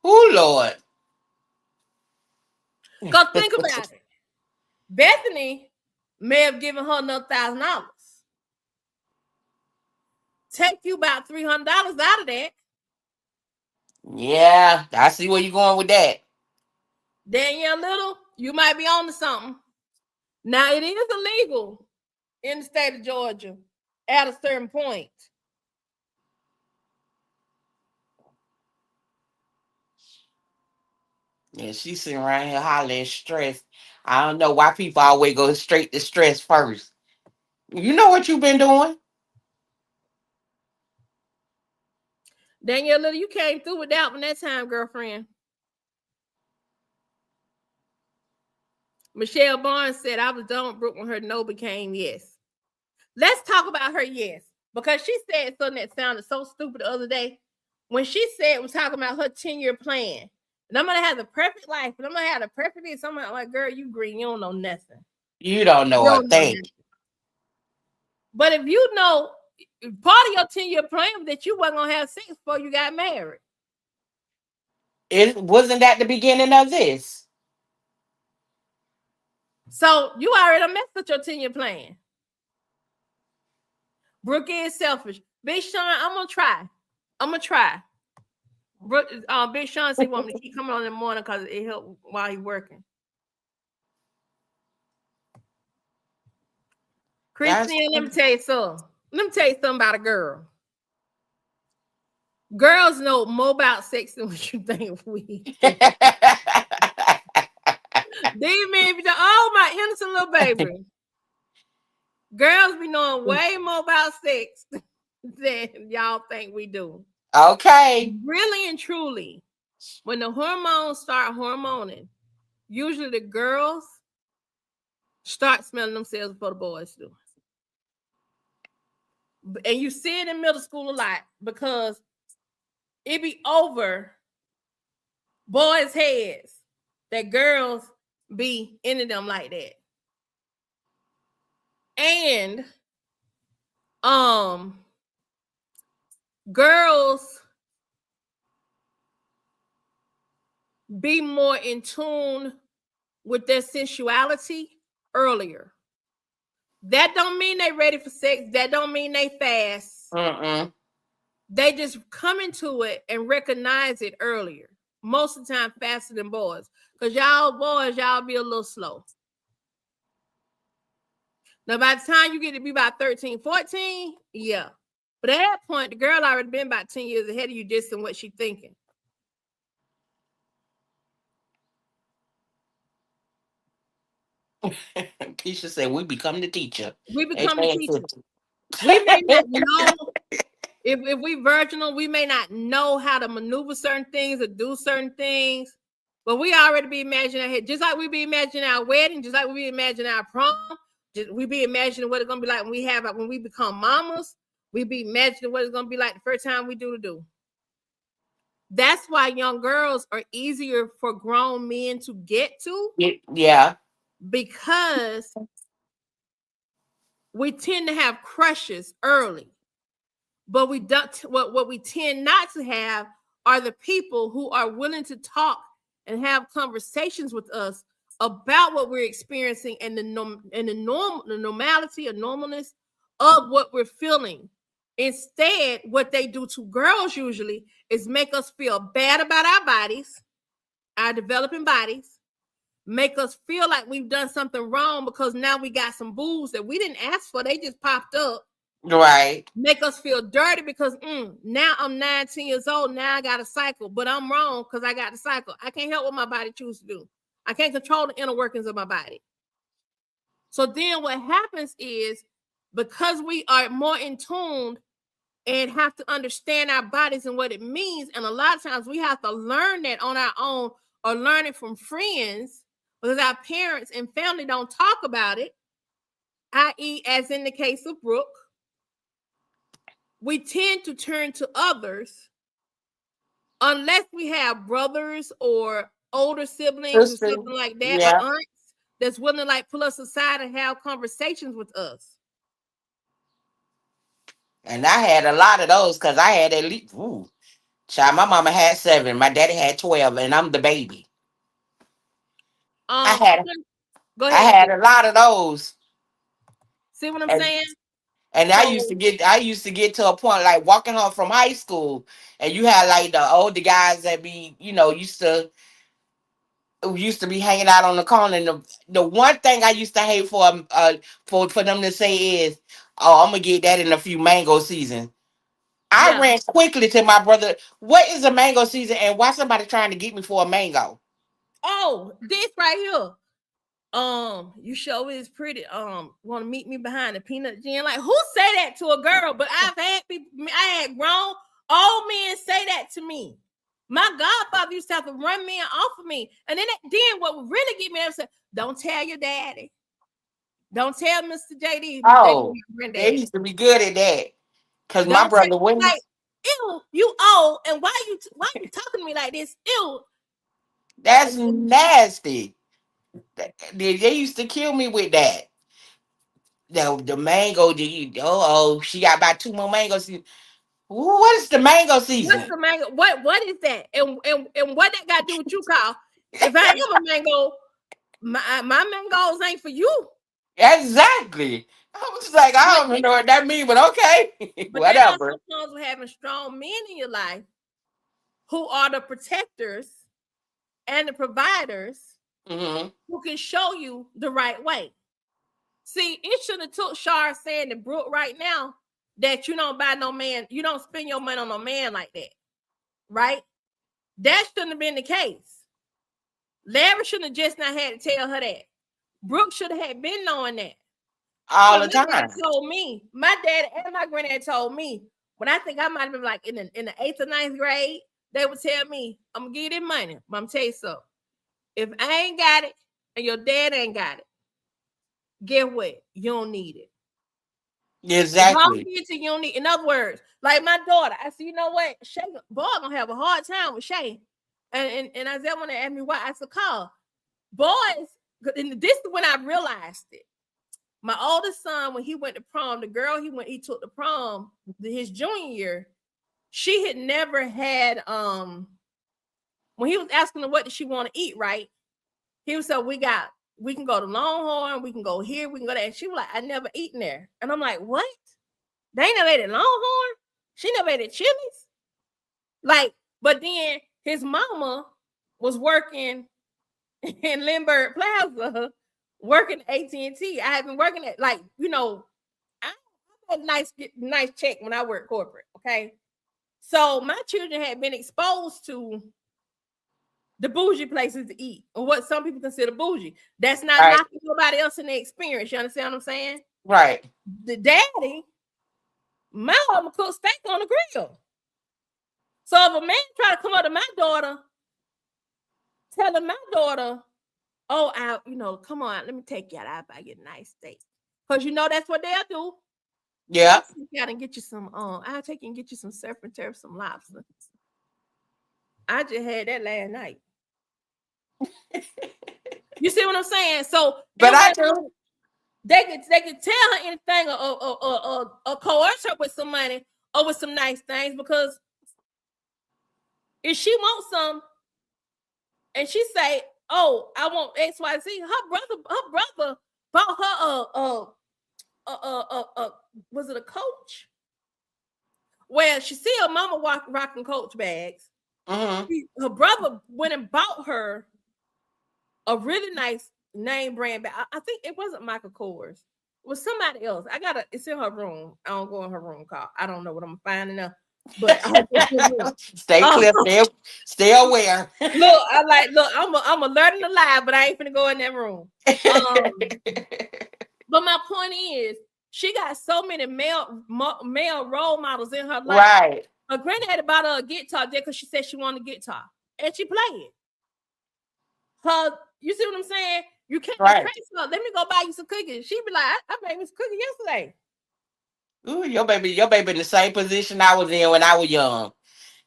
Oh, Lord. Because think about it. Bethany may have given her another $1,000. Take you about $300 out of that. Yeah, I see where you're going with that. Danielle Little, you might be on to something. Now, it is illegal in the state of Georgia at a certain point. Yeah, she's sitting around here hollering stress. I don't know why people always go straight to stress first. You know what you've been doing? Danielle Little, you came through with that one that time, girlfriend. Michelle Barnes said, I was done with Brooke when her no became yes. Let's talk about her yes. Because she said something that sounded so stupid the other day. When she said, was talking about her 10-year plan. And I'm going to have the perfect life. And I'm going to have the perfect this. I'm like, girl, you green. You don't know nothing. You don't know You a don't know thing. nothing. But if you know, part of your 10-year plan was that you wasn't going to have sex before you got married. It wasn't that the beginning of this. So you already messed with your 10-year plan. Brooke is selfish. Big Sean, I'm going to try. Brooke, Big Sean said he want me to keep coming on in the morning because it helped while he's working. Christine, let me tell you something. Let me tell you something about a girl. Girls know more about sex than what you think we do. These men be like, oh, my innocent little baby. Girls be knowing way more about sex than y'all think we do. Okay. Really and truly, when the hormones start hormoning, usually the girls start smelling themselves before the boys do. And you see it in middle school a lot because it be over boys' heads that girls be into them like that. And girls be more in tune with their sensuality earlier. That don't mean they ready for sex. That don't mean they fast. They just come into it and recognize it earlier. Most of the time faster than boys. Because y'all boys, y'all be a little slow. Now, by the time you get to be about 13, 14, yeah. But at that point, the girl already been about 10 years ahead of you just in what she's thinking. Keisha said, we become the teacher. We become the teacher. We may not know if we virginal, we may not know how to maneuver certain things or do certain things, but we already be imagining ahead. Just like we be imagining our wedding, just like we be imagining our prom, we be imagining what it's gonna be like when we become mamas. We be imagining what it's gonna be like the first time we do. That's why young girls are easier for grown men to get to. Yeah. Because we tend to have crushes early. But we don't. What we tend not to have are the people who are willing to talk and have conversations with us about what we're experiencing and the normality or normalness of what we're feeling. Instead, what they do to girls usually is make us feel bad about our bodies, our developing bodies, make us feel like we've done something wrong because now we got some boobs that we didn't ask for. They just popped up. Right. Make us feel dirty because now I'm 19 years old. Now I got a cycle, but I'm wrong because I got the cycle. I can't help what my body chooses to do. I can't control the inner workings of my body. So then what happens is because we are more in tune and have to understand our bodies and what it means. And a lot of times we have to learn that on our own or learn it from friends because our parents and family don't talk about it, i.e., as in the case of Brooke, we tend to turn to others unless we have brothers or older siblings or Sister, something like that, or yeah. aunts that's willing to like pull us aside and have conversations with us. And I had a lot of those because I had at least, child, my mama had 7, my daddy had 12, and I'm the baby. I I'm had gonna go I ahead. had a lot of those. See what I'm And saying? and I used to So get to a point like walking home from high school, and you had like the older guys that be, used to be hanging out on the corner. And the one thing I used to hate for them to say is, "Oh, I'm gonna get that in a few mango season." I yeah. ran quickly to my brother. What is a mango season, and why somebody trying to get me for a mango? Oh, this right here. You sure is pretty. Want to meet me behind the peanut gin? Like, who say that to a girl? But I've had people. I had grown old men say that to me. My godfather used to have to run men off of me, and then what would really get me upset? Don't tell your daddy. Don't tell Mr. JD. Mr. JD, Oh, my they granddaddy. used to be good at that. Cause my Don't tell, brother wouldn't. like, ew, you old, and why you talking to me like this? Ew. That's nasty. They used to kill me with that. The mango. She got about 2 more mangoes. What is the mango What's season? the mango? What is that? And what that got to do with you, Kyle? If I am a mango, my mangoes ain't for you. Exactly. I was just like, I But don't even know what that means, but okay, but that whatever. also comes with having strong men in your life who are the protectors and the providers Hmm. who can show you the right way. See, it should have took Shar saying to Brooke right now that you don't buy no man, you don't spend your money on no man like that, right? That shouldn't have been the case. Larry shouldn't have just not had to tell her that. Brooke should have had been knowing that. All Because the my dad time. told me, my dad and my granddad told me, when I think I might have been like in the 8th or 9th grade, they would tell me, I'm gonna give you money. But I'm gonna tell you something. If I ain't got it and your dad ain't got it, get what? You don't need it. If I don't Exactly. get it, you don't need it. In other words, like my daughter, I said, you know what? Shay, boy, gonna have a hard time with Shay. And Isaiah want to ask me why. I said, call. Boys, and this is when I realized it. My oldest son, when he went to prom, the girl he took to prom his junior year, she had never had when he was asking her what did she want to eat, right? He was so we can go to Longhorn, we can go here, we can go there. And she was like, I never eaten there. And I'm like, what? They ain't never ate at Longhorn? She never ate at Chili's? Like, but then his mama was working in Lindbergh Plaza, working at AT&T. I have been working at I had a nice check when I worked corporate. Okay. So my children had been exposed to the bougie places to eat, or what some people consider bougie. That's not Right. knocking nobody else in the experience. You understand what I'm saying? Right. The daddy, my mama cook steak on the grill. So if a man try to come up to my daughter, telling my daughter, oh, come on, let me take you out. I'll buy you a nice steak. Because that's what they'll do. Yeah. I'll take you out and get you some, I'll take you and get you some surf and turf, some lobster. I just had that last night. You see what I'm saying? So But it I was do. they could tell her anything or coerce her with some money or with some nice things, because if she wants some and she say, oh, I want XYZ, her brother bought her was it a Coach? Well, she see her mama rocking Coach bags. Mm-hmm. Her brother went and bought her a really nice name brand bag. I think it wasn't Michael Kors. It was somebody else. It's in her room. I don't go in her room, call. I don't know what I'm finding out. But Stay clear. Stay aware. look, I'm alerting the live, but I ain't finna go in that room. But my point is, she got so many male role models in her life. Right. Her granddaddy bought her a guitar there because she said she wanted a guitar, and she played. Her You see what I'm saying? You can't be Right. crazy. Let me go buy you some cookies. She be like, I made me some cookies yesterday. Ooh, your baby in the same position I was in when I was young.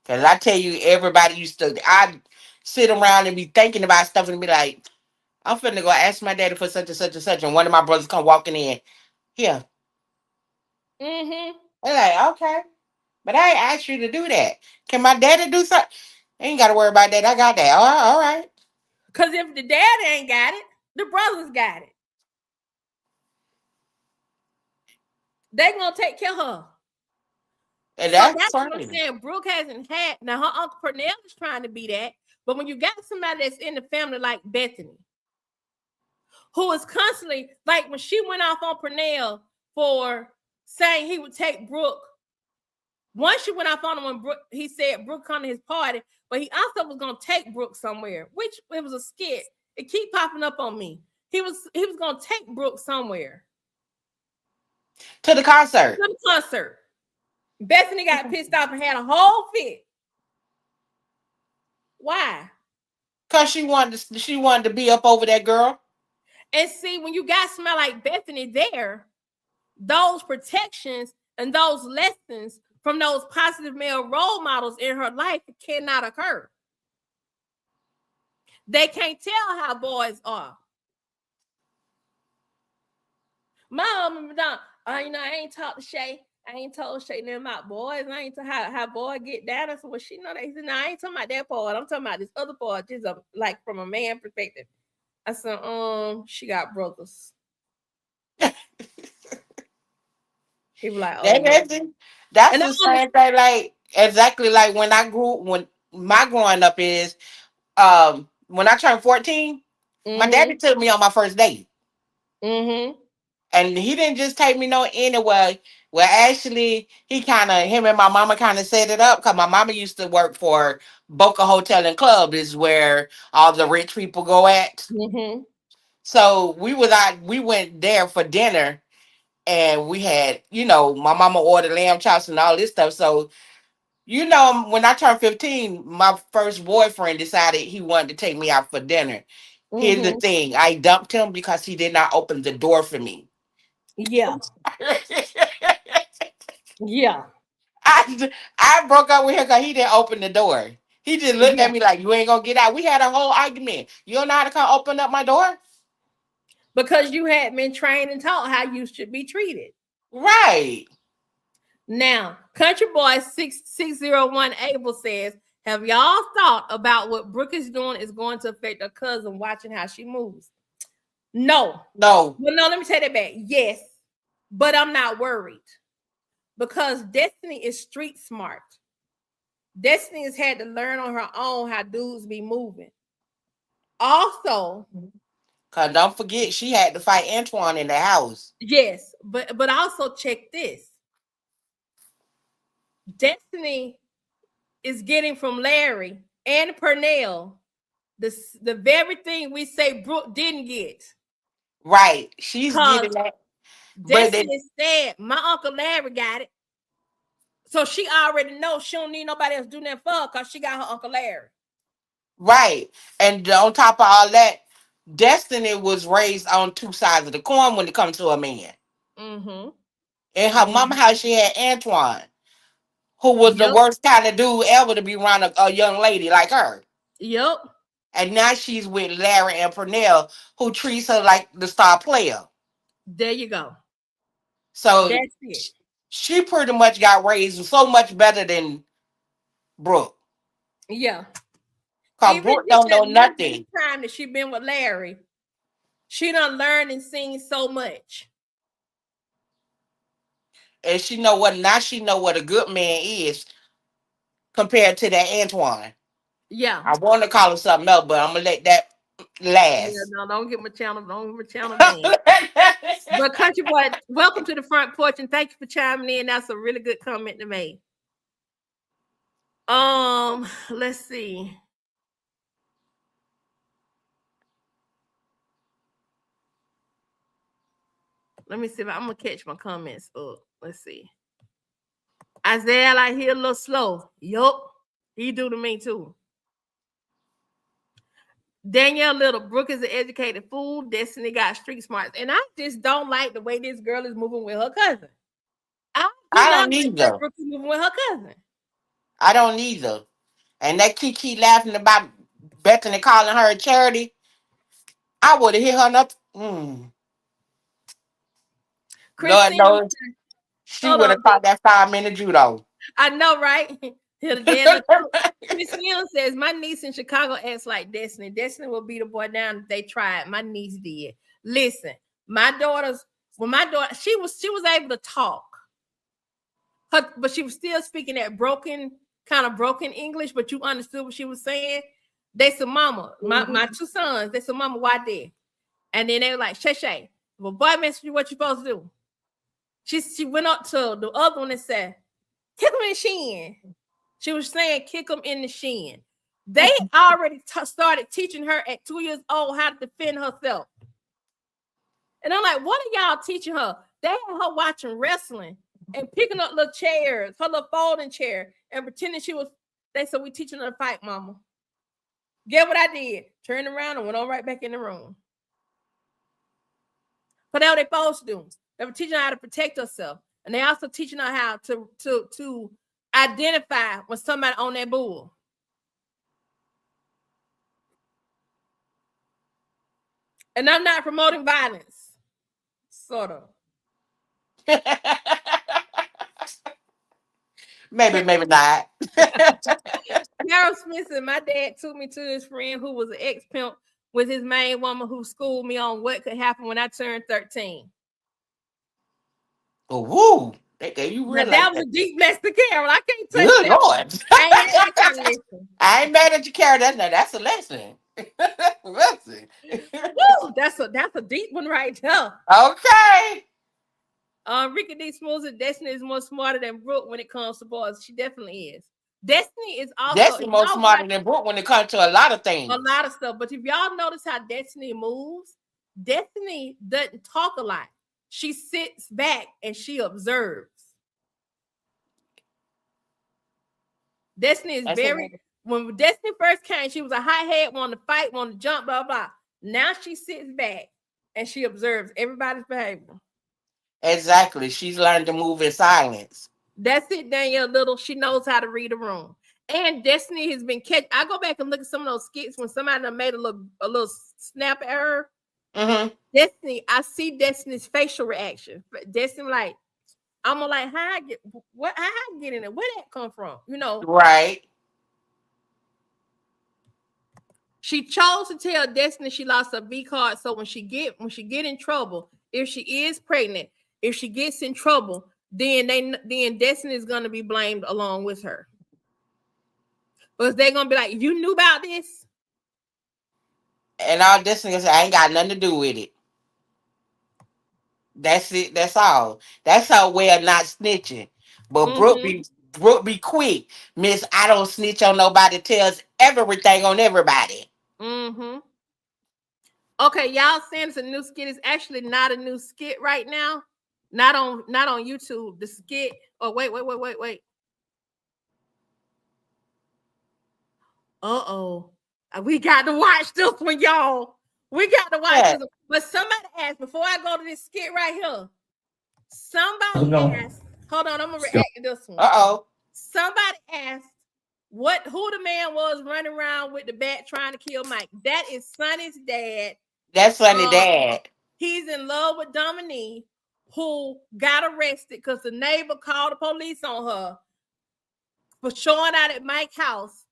Cause I tell you, everybody used to. I sit around and be thinking about stuff and be like, I'm finna go ask my daddy for such and such and such, and one of my brothers come walking in. Here, Mm-hmm. they're like, okay, but I ain't asked you to do that. Can my daddy do something? Ain't got to worry about that. I got that. All right. Because if the daddy ain't got it, the brothers got it. They gonna take care of her. And So that's that's what I'm fine. saying. Brooke hasn't had. Now her uncle Pernell is trying to be that, but when you got somebody that's in the family like Bethany, who is constantly like when she went off on Pernell for saying he would take Brooke. Once she went off on him when Brooke, he said Brooke come to his party, but he also was gonna take Brooke somewhere, which it was a skit. It keep popping up on me. He was gonna take Brooke somewhere To the concert. to the concert. Bethany got pissed off and had a whole fit. Why? Cause she wanted to be up over that girl. And see, when you got somebody like Bethany there, those protections and those lessons from those positive male role models in her life cannot occur. They can't tell how boys are. My mom, you know, I ain't talked to Shay. I ain't told Shay nothing about boys. I ain't told how boy get down. I said, well, she know that. He said, no, I ain't talking about that part. I'm talking about this other part, just like from a man perspective. I said, she got brothers. He was like, oh yeah. That's And I the understand. same thing. Like exactly like when my growing up is when I turned 14, my Mm-hmm. daddy took me on my first date. Mm-hmm. And he didn't just take me no anywhere. Well, actually, him and my mama kind of set it up because my mama used to work for Boca Hotel and Club, is where all the rich people go at. Mm-hmm. So we went there for dinner, and we had, my mama ordered lamb chops and all this stuff. So, when I turned 15, my first boyfriend decided he wanted to take me out for dinner. Here's the Mm-hmm. thing: I dumped him because he did not open the door for me. Yeah. Yeah. I broke up with him because he didn't open the door. He just looked Yeah. at me like, you ain't gonna get out. We had a whole argument. You don't know how to come open up my door? Because you had been trained and taught how you should be treated. Right. Now, Country Boy 6601 Abel says, have y'all thought about what Brooke is doing is going to affect her cousin watching how she moves? No. No. Well, no, let me take that back. Yes, but I'm not worried because Destiny is street smart. Destiny has had to learn on her own how dudes be moving. Also, Cause don't forget she had to fight Antoine in the house. yes, but also check this. Destiny is getting from Larry and Pernell the very thing we say Brooke didn't get. Right. She's Cause getting that. But they, Destiny said my Uncle Larry got it. So she already knows she don't need nobody else do that for her because she got her Uncle Larry. right. And on top of all that, Destiny was raised on two sides of the coin when it comes to a man. Mm-hmm. In her mama Mm-hmm. house, she had Antoine, who was the Yep. worst kind of dude ever to be around a young lady like her. Yep. And now she's with Larry and Pernell, who treats her like the star player. There you go. So That's it. she pretty much got raised so much better than Brooke. Yeah. Cause Even Brooke just don't that know little bit of nothing. time that she been with Larry, she done learned and seen so much. And she know what a good man is compared to that Antoine. Yeah. I want to call him something else, but I'm gonna let that Yeah, last. no, don't get my channel, name. But Country Boy, welcome to the front porch and thank you for chiming in. That's a really good comment to make. Let's see. Let me see if I'm gonna catch my comments up. Let's see. Isaiah, I hear a little slow. Yup, he do to me too. Danielle Little, Brooke is an educated fool. Destiny got street smarts. And I just don't like the way this girl is moving with her cousin. I do I not don't like that either. Brooke is moving with her cousin. I don't either. And that Kiki laughing about Bethany calling her a charity. I would have hit her up. Lord Christina, knows she hold would on. have caught that 5-minute judo. I know, right? Miss Hill says, my niece in Chicago acts like Destiny. Destiny will beat a boy down if they tried. My niece did. Listen, my daughter, she was able to talk. But she was still speaking that broken English, but you understood what she was saying. They said, Mama, my two sons, they said, Mama, why did? And then they were like, Shay, if a boy messes you, what you supposed to do? She went up to the other one and said, kick him in the shin. She was saying, kick him in the shin. They already started teaching her at 2 years old how to defend herself. And I'm like, what are y'all teaching her? They had her watching wrestling and picking up little chairs, her little folding chair, and pretending she was. They said, we teaching her to fight, Mama. Get what I did? Turned around and went on right back in the room. But that's what they supposed to do. They were teaching her how to protect herself. And they also teaching her how to identify when somebody on that bull. And I'm not promoting violence. Sort of. Maybe not. Harold Smith said, my dad took me to his friend who was an ex-pimp with his main woman who schooled me on what could happen when I turned 13. Oh, woo. They gave you real. That was a deep lesson, Carol. I can't touch Good that. Lord. I ain't mad at you, Carol. That's a lesson. Lesson. Woo, that's a deep one right there. Okay. Ricky D. Smooth said Destiny is more smarter than Brooke when it comes to boys. She definitely is. Destiny is also Destiny more smarter than Brooke when it comes to a lot of things. A lot of stuff. But if y'all notice how Destiny moves, Destiny doesn't talk a lot. She sits back and she observes. Destiny is when Destiny first came, she was a high head, wanted to fight, wanted to jump, blah, blah. Now she sits back and she observes everybody's behavior. Exactly. She's learned to move in silence. That's it, Danielle Little. She knows how to read a room. And Destiny has been catch. I go back and look at some of those skits when somebody made a little snap at her. Mm-hmm. Destiny, I see Destiny's facial reaction. Destiny, like, I'm like, how I get in it? Where that come from? You know, right? She chose to tell Destiny she lost her V card. So when she get in trouble, if she is pregnant, if she gets in trouble, then Destiny is gonna be blamed along with her. But they're gonna be like, you knew about this, and all Destiny says, I ain't got nothing to do with it. That's it. That's all. That's her way of not snitching. But Brooke be quick. Miss, I don't snitch on nobody. Tells everything on everybody. Okay, y'all saying it's a new skit. It's actually not a new skit right now. Not on YouTube. The skit. Oh, wait. Uh-oh. We got to watch this one, y'all. We got to watch this one. But somebody asked, before I go to this skit right here, somebody asked, hold on, I'm going to react to this one. Uh-oh. Somebody asked who the man was running around with the bat trying to kill Mike. That is Sonny's dad. That's Sonny's dad. He's in love with Dominique, who got arrested because the neighbor called the police on her for showing out at Mike's house.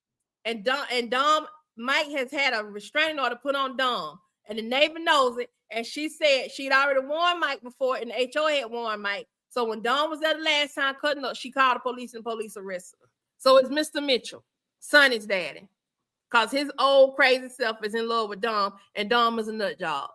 And Dom, Mike has had a restraining order put on Dom. And the neighbor knows it. And she said she'd already warned Mike before, and the HO had warned Mike. So when Dom was there the last time cutting up, she called the police and police arrested her. So it's Mr. Mitchell, Sonny's daddy. Because his old crazy self is in love with Dom, and Dom is a nut job.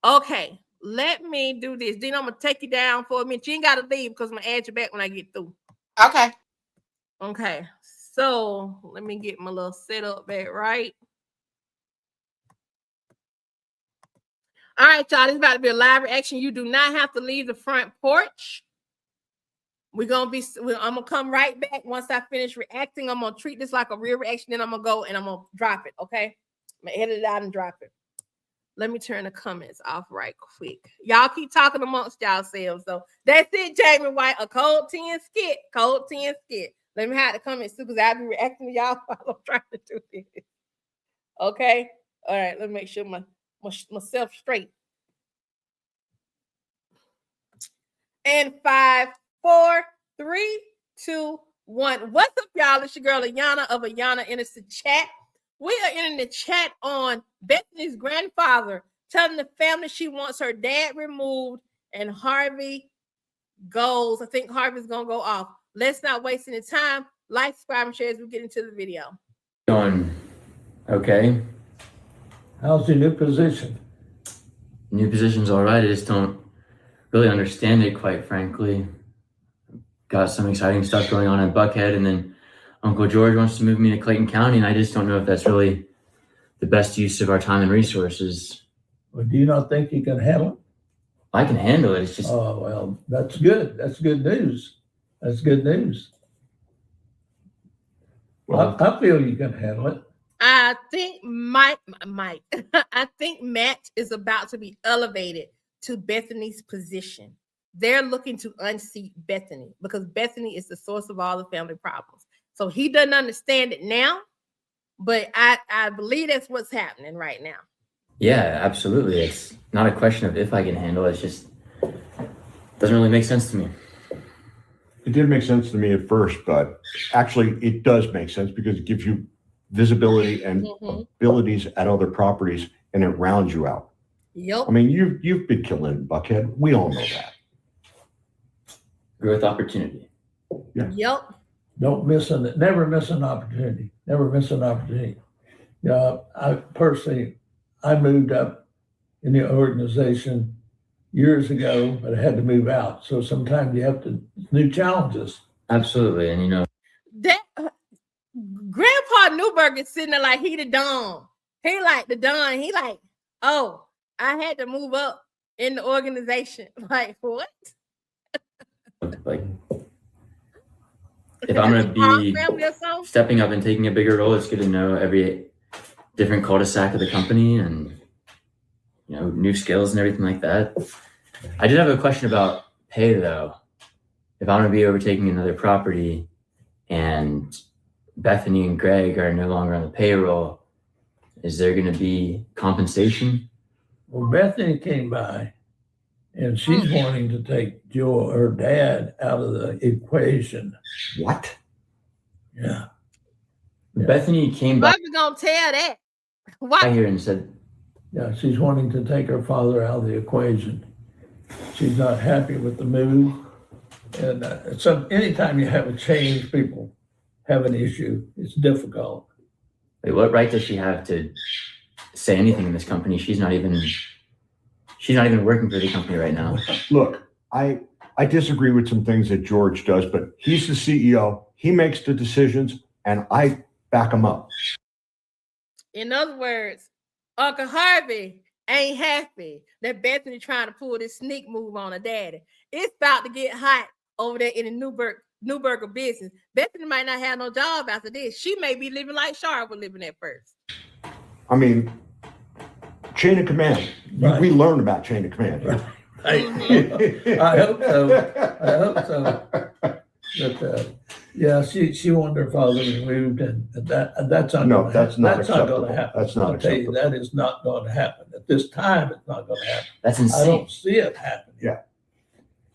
Okay, let me do this. Then I'm going to take you down for a minute. You ain't got to leave because I'm going to add you back when I get through. Okay. So let me get my little setup back right. All right, y'all. This is about to be a live reaction. You do not have to leave the front porch. I'm gonna come right back once I finish reacting. I'm gonna treat this like a real reaction, then I'm gonna go and I'm gonna drop it. Okay. I'm gonna edit it out and drop it. Let me turn the comments off right quick. Y'all keep talking amongst yourselves. So that's it, Jamie White. A cold 10 skit. Cold 10 skit. Let me hide the comments too, because I'll be reacting to y'all while I'm trying to do this. Okay? All right, let me make sure myself straight. And 5, 4, 3, 2, 1. What's up, y'all? It's your girl Ayana of Ayana Innocent Chat. We are in the chat on Bethany's grandfather telling the family she wants her dad removed, and Harvey goes. I think Harvey's gonna go off. Let's not waste any time. Like, subscribe, and share as we get into the video. Going okay. How's your new position? New position's all right. I just don't really understand it, quite frankly. Got some exciting stuff going on in Buckhead, and then Uncle George wants to move me to Clayton County, and I just don't know if that's really the best use of our time and resources. Well, do you not think you can handle it? I can handle it. It's just Oh, well, that's good. That's good news. That's good news. well, I feel you can handle it. I think Mike, I think Matt is about to be elevated to Bethany's position. They're looking to unseat Bethany because Bethany is the source of all the family problems. So he doesn't understand it now, but I believe that's what's happening right now. yeah, absolutely. It's not a question of if I can handle it. It's just doesn't really make sense to me. It didn't make sense to me at first, but actually it does make sense because it gives you visibility and abilities at other properties, and it rounds you out. Yep. I mean, you've been killing Buckhead. We all know that. Growth opportunity. Yeah. Yep. Never miss an opportunity. Never miss an opportunity. I moved up in the organization years ago, but I had to move out. So sometimes you have to new challenges. Absolutely. And That Grandpa Newberg is sitting there like he the Don. He like the Don. He like, oh, I had to move up in the organization. Like, what? like if I'm gonna be stepping up and taking a bigger role, it's good to know every different cul-de-sac of the company and new skills and everything like that. I did have a question about pay though. If I'm gonna be overtaking another property and Bethany and Greg are no longer on the payroll, is there gonna be compensation? Well, Bethany came by and she's wanting to take her dad out of the equation. What? Yeah. Bethany came Why by we gonna tell that? Why? here and said, Yeah, she's wanting to take her father out of the equation. She's not happy with the move. And anytime you have a change, people have an issue. It's difficult. wait, what right does she have to say anything in this company? She's not even working for the company right now. Look, I disagree with some things that George does, but he's the CEO. He makes the decisions, and I back him up. In other words, Uncle Harvey ain't happy that Bethany trying to pull this sneak move on her daddy. It's about to get hot over there in the Newberger business. Bethany might not have no job after this. She may be living like Shara was living at first. I mean, chain of command. Right. We learned about chain of command. Right. I hope so. But yeah, she wanted her father removed, and that's not No, gonna that's happen. not That's not acceptable. going to happen. That's not I'll tell you, acceptable. that is not going to happen. At this time, it's not going to happen. That's I insane. don't see it happening. Yeah.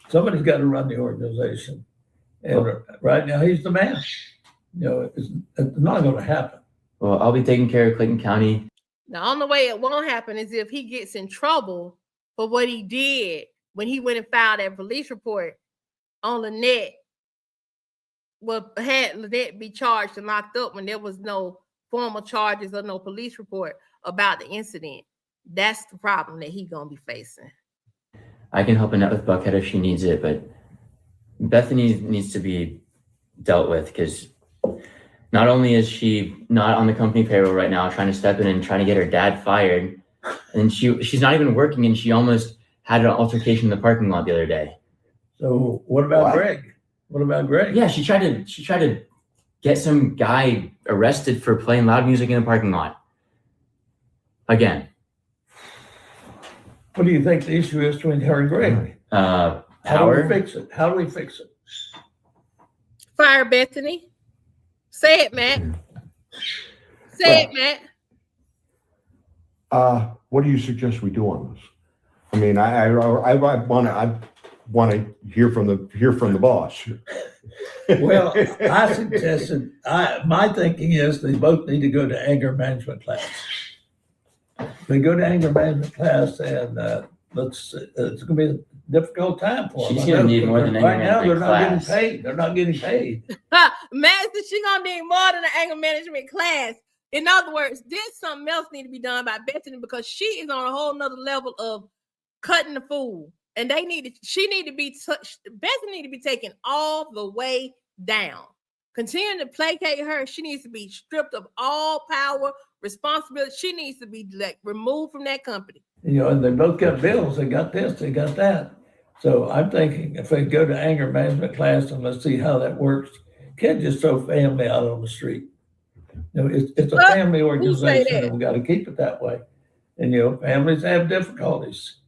Somebody's got to run the organization. And right now, he's the man. It's not going to happen. Well, I'll be taking care of Clayton County. The only way it won't happen is if he gets in trouble for what he did when he went and filed that police report on Lynette. Well, had Lynette be charged and locked up when there was no formal charges or no police report about the incident. That's the problem that he's gonna be facing. I can help Annette with Buckhead if she needs it, but Bethany needs to be dealt with because not only is she not on the company payroll right now, trying to step in and trying to get her dad fired, and she's not even working, and she almost had an altercation in the parking lot the other day. So what about What? Greg? What about Greg? Yeah, she tried to get some guy arrested for playing loud music in the parking lot. Again. What do you think the issue is between her and Greg? Power. How do we fix it? How do we fix it? Fire Bethany. Say it, Matt. Say it, Matt. What do you suggest we do on this? I mean, I want to hear from the boss. Well, I suggested, my thinking is they both need to go to anger management class. They go to anger management class, and it's going to be a difficult time for them. She's going to need more than anger right now. They're management not class. getting paid. They're not getting paid. Matt said she's gonna need more than an anger management class. In other words, there's something else need to be done by Bethany because she is on a whole nother level of cutting the fool. And she need to be touched. Bethany need to be taken all the way down. Continuing to placate her, she needs to be stripped of all power, responsibility. She needs to be removed from that company. And they both got bills. They got this, they got that. So I'm thinking if they go to anger management class and let's see how that works. Can't just throw family out on the street. It's a family organization, and we got to keep it that way. And families have difficulties.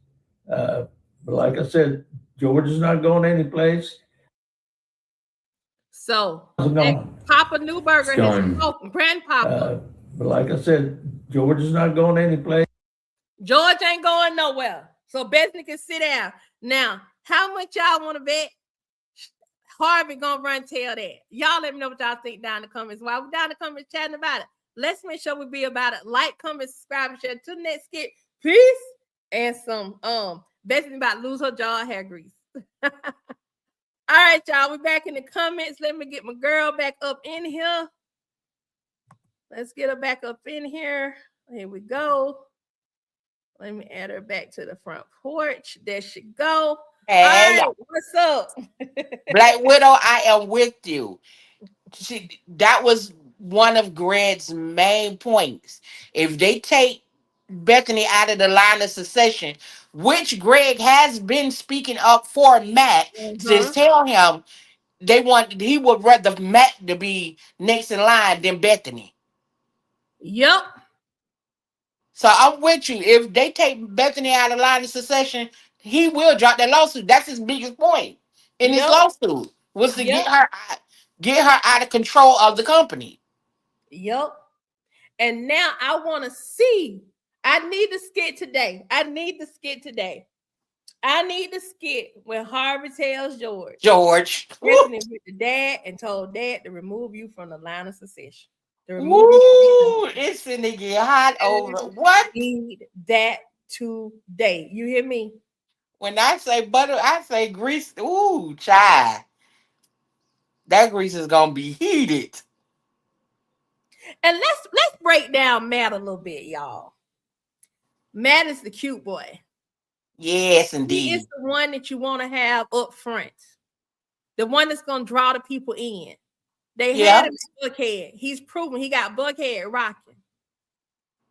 But like I said, George is not going anyplace. So Papa Newberger has spoken. Grandpapa. But like I said, George is not going anyplace. George ain't going nowhere. So Bethany can sit down. Now, how much y'all want to bet Harvey gonna run tell that? Y'all let me know what y'all think down in the comments. While we're down in the comments chatting about it, let's make sure we be about it. Like, comment, subscribe, and share to the next skit. Peace. And some Bethany about to lose her jaw hair grease. All right, y'all. We're back in the comments. Let me get my girl back up in here. Let's get her back up in here. Here we go. Let me add her back to the front porch. There she go. Hey, all right, what's up? Black Widow, I am with you. That was one of Greg's main points. If they take Bethany out of the line of succession, which Greg has been speaking up for Matt, to tell him he would rather Matt to be next in line than Bethany. Yep. So I'm with you. If they take Bethany out of line of succession, he will drop that lawsuit. That's his biggest point in his lawsuit, was to get her out of control of the company. Yep. And now I want to see. I need the skit today. I need the skit when Harvey tells George. Bethany with the dad and told dad to remove you from the line of succession. Ooh, it's finna get hot over. What? Need that today. You hear me? When I say butter, I say grease. Ooh, child. That grease is gonna be heated. And let's break down Matt a little bit, y'all. Matt is the cute boy. Yes, indeed. He is the one that you want to have up front. The one that's gonna draw the people in. They had him at Buckhead. He's proven he got Buckhead rocking.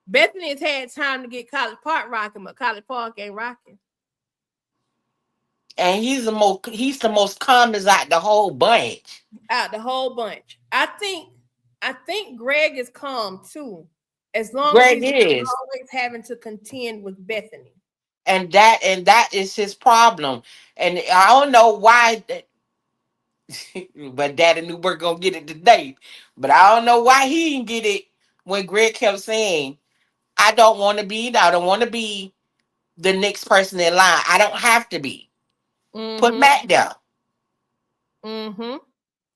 Bethany has had time to get College Park rocking, but College Park ain't rocking. And he's the most calmest out the whole bunch. I think Greg is calm too, as long Greg as he's is always having to contend with Bethany. And that is his problem. And I don't know why. But Daddy Newberg gonna get it today. But I don't know why he didn't get it when Greg kept saying, I don't want to be the next person in line. I don't have to be. Put Matt there.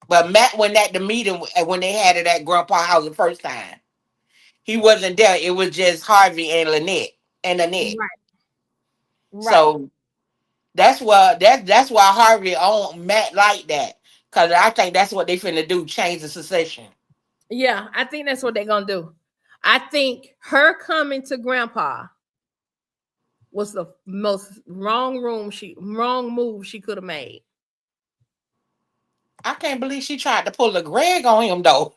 But Matt went at the meeting when they had it at Grandpa house the first time. He wasn't there. It was just Harvey and Annette. Right. So that's why Harvey on Matt like that. Because I think that's what they finna do, change the succession. Yeah, I think that's what they're gonna do. I think her coming to Grandpa was the most wrong move she could have made. I can't believe she tried to pull a Greg on him though.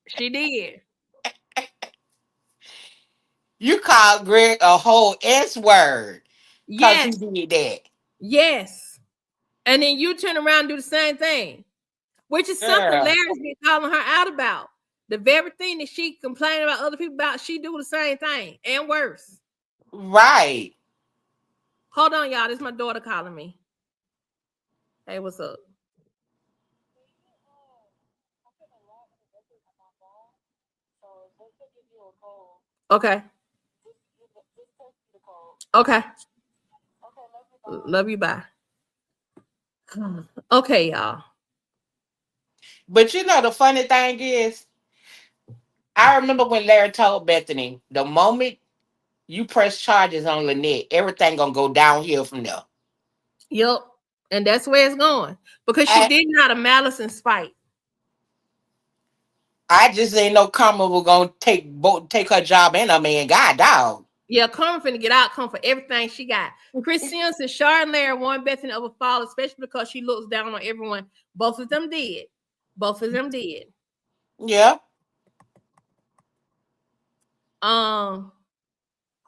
She did. You called Greg a whole S word. Yes. He did that. Yes. And then you turn around and do the same thing. Which is something Larry's been calling her out about. The very thing that she complained about other people about, she do the same thing and worse. Right. Hold on, y'all. This is my daughter calling me. Hey, what's up? Okay. Okay. Love you. Bye. Okay, y'all. But you know the funny thing is, I remember when Larry told Bethany, the moment you press charges on Lynette, everything gonna go downhill from there. Yep. And that's where it's going. Because she did not a malice and spite. I just ain't no Karma was gonna take her job and her man. God dog. Yeah, Karma finna get out, come for everything she got. Chris Sims and Shar and Larry want Bethany over fall, especially because she looks down on everyone. Both of them did. Both of them did. Yeah. Hold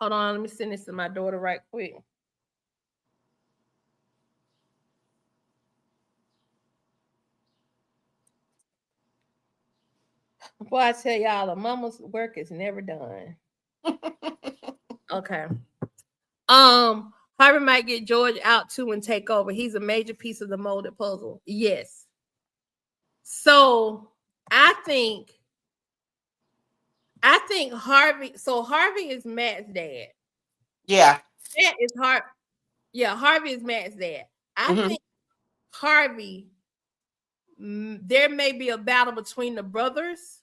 on, let me send this to my daughter right quick. Boy, I tell y'all, a mama's work is never done. Okay. Harvey might get George out too and take over. He's a major piece of the molded puzzle. Yes. So I think Harvey. So Harvey is Matt's dad. Yeah. Matt is Harvey is Matt's dad. I think Harvey. There may be a battle between the brothers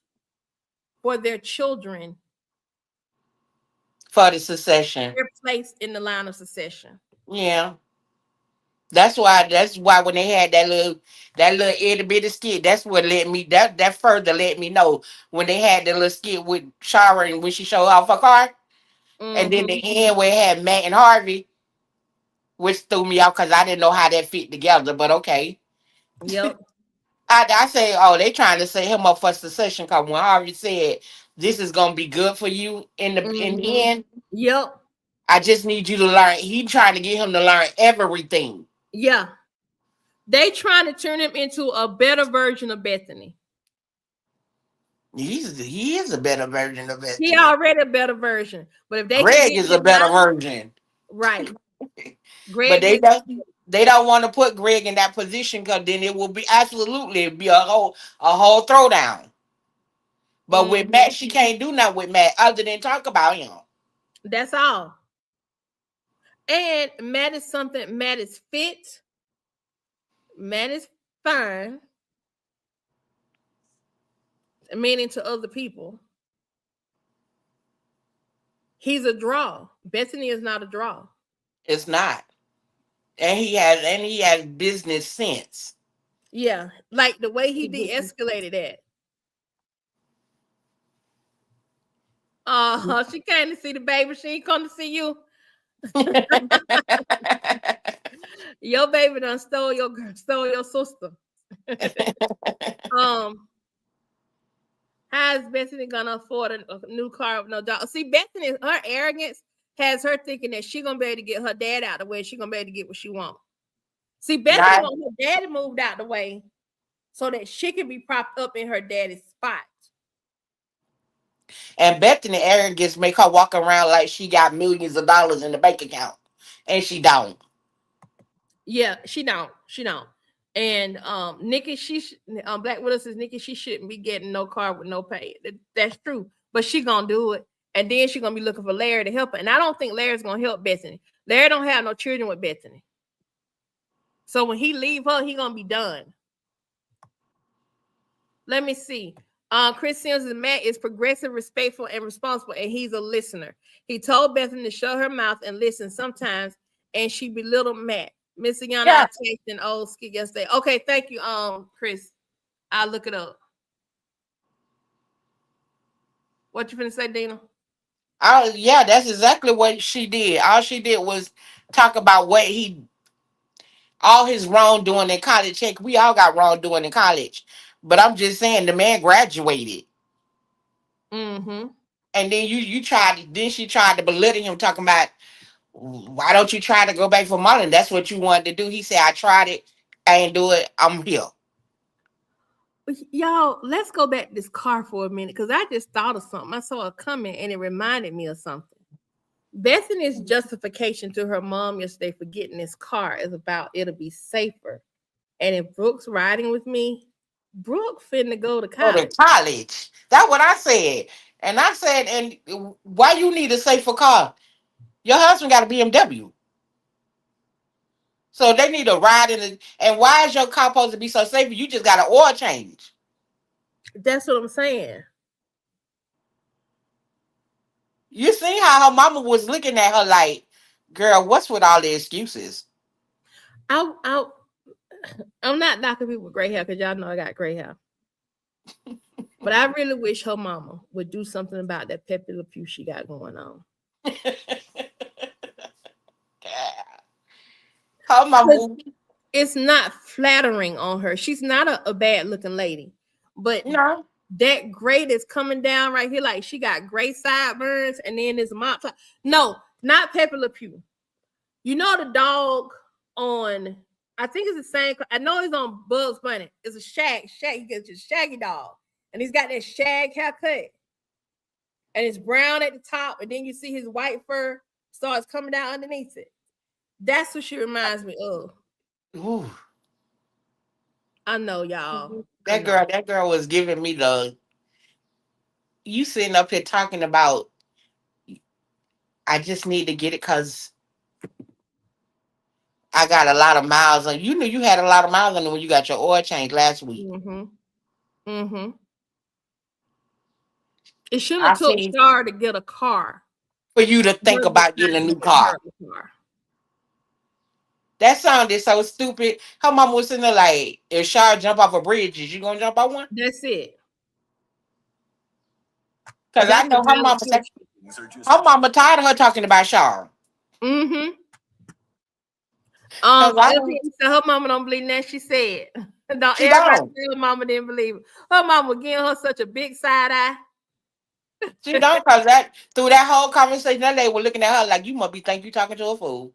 for their children For the succession. their place in the line of succession. Yeah. That's why when they had that little itty bitty skit, that's what let me that further let me know when they had the little skit with Shara and when she showed off her car. And then the end where it had Matt and Harvey, which threw me off because I didn't know how that fit together, but okay. Yep. I say, oh, they trying to set him up for succession because when Harvey said this is gonna be good for you in the end. Yep. I just need you to learn. He trying to get him to learn everything. Yeah. They trying to turn him into a better version of Bethany. He is a better version of Bethany. He already a better version. But if they Greg is a better version. Right. Greg, but they don't want to put Greg in that position because then it will be absolutely be a whole throwdown. But with Matt, she can't do nothing with Matt other than talk about him. That's all. And Matt is fit. Matt is fine. Meaning to other people. He's a draw. Bethany is not a draw. It's not. And he has business sense. Yeah. Like the way he de-escalated that. She came to see the baby. She ain't come to see you. Your baby done stole your sister. How is Bethany gonna afford a new car with no dog? See, Bethany, her arrogance has her thinking that she gonna be able to get her dad out of the way. She gonna be able to get what she wants. See, Bethany want her daddy moved out the way so that she can be propped up in her daddy's spot. And Bethany arrogance make her walk around like she got millions of dollars in the bank account, and she don't. Yeah, she don't. And Nikki, Black Widow says Nikki, she shouldn't be getting no car with no pay. That's true, but she gonna do it, and then she gonna be looking for Larry to help her. And I don't think Larry's gonna help Bethany. Larry don't have no children with Bethany, so when he leave her, he gonna be done. Let me see. Chris Sims' Matt is progressive, respectful, and responsible, and he's a listener. He told Bethany to shut her mouth and listen sometimes, and she belittled Matt. Miss Ayana, I texted an old skit yesterday. Okay, thank you, Chris. I'll look it up. What you finna say, Dina? Yeah, that's exactly what she did. All she did was talk about all his wrongdoing in college. Heck, we all got wrongdoing in college. But I'm just saying the man graduated. Mm-hmm. And then she tried to belittle him, talking about why don't you try to go back for modeling? That's what you wanted to do. He said, I tried it, I ain't do it, I'm here. Y'all, let's go back to this car for a minute because I just thought of something. I saw a comment and it reminded me of something. Bethany's justification to her mom yesterday for getting this car is about it'll be safer. And if Brooke's riding with me, Brooke finna go to Go to college. college. That's what I said. And I said, and why you need a safer car? Your husband got a BMW. So they need to ride in it. And why is your car supposed to be so safe? You just got an oil change. That's what I'm saying. You see how her mama was looking at her like, girl, what's with all the excuses? I'm not knocking people with gray hair because y'all know I got gray hair. But I really wish her mama would do something about that Pepe Le Pew she got going on. Her mama. It's not flattering on her. She's not a bad looking lady, but No. that gray that's coming down right here, like she got gray sideburns, and then this mop top. No, not Pepe Le Pew. You know the dog on, I think it's the same. I know it's on Bugs Bunny. It's a shag. He gets a shaggy dog, and he's got that shag haircut, and it's brown at the top, and then you see his white fur starts coming down underneath it. That's what she reminds me of. Ooh. I know, y'all. That girl was giving me the. You sitting up here talking about. I just need to get it because I got a lot of miles on. You knew you had a lot of miles on it when you got your oil change last week. It shouldn't I have took seen Char to get a car. for you to think about getting a new car. That sounded so stupid. Her mama was sitting there like, if Shar jump off a bridge, is you gonna jump off one? That's it. Because I know her mama. Her mama tired of her talking about Shar. Her mama don't believe that she said. Don't She everybody don't. say her mama didn't believe it. Her mama giving her such a big side eye. She don't, because that through that whole conversation, that lady was looking at her like, you must be think you talking to a fool.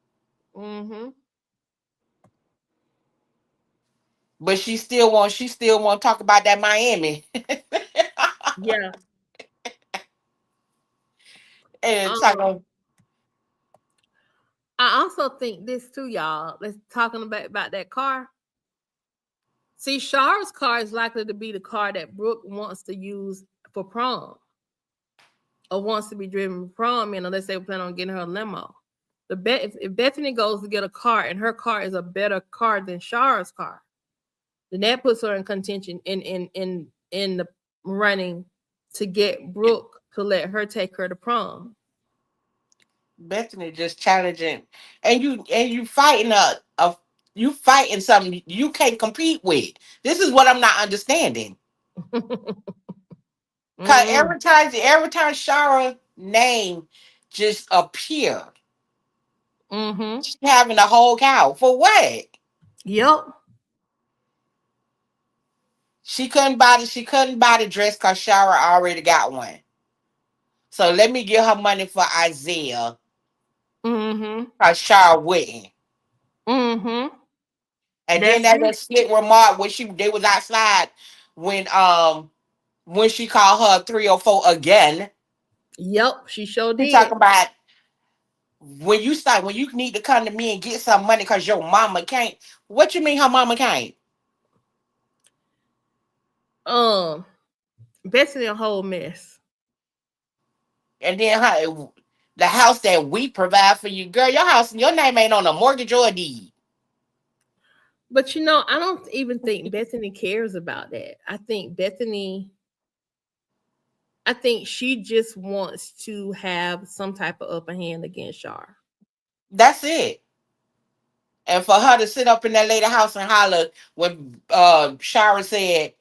But she still want to talk about that Miami. Yeah. And I also think this too, y'all. Let's talking about that car. See, Shar's car is likely to be the car that Brooke wants to use for prom, or wants to be driven for prom, unless they plan on getting her a limo. If Bethany goes to get a car and her car is a better car than Shar's car, then that puts her in contention in the running to get Brooke to let her take her to prom. Bethany just challenging, and you fighting you fighting something you can't compete with. This is what I'm not understanding. Cause every time Shara name just appear, she's having a whole cow for what? Yep. She couldn't buy the dress because Shara already got one. So let me give her money for Isaiah. Cause Shara wouldn't. And then that little slick remark when they was outside when she called her 304 again. Yep, she sure did. She talking about when you need to come to me and get some money because your mama can't. What you mean her mama can't? Bethany a whole mess. And then the house that we provide for you, girl, your name ain't on a mortgage or a deed. But I don't even think Bethany cares about that. I think she just wants to have some type of upper hand against Shar. That's it. And for her to sit up in that lady house and holler when Shara said,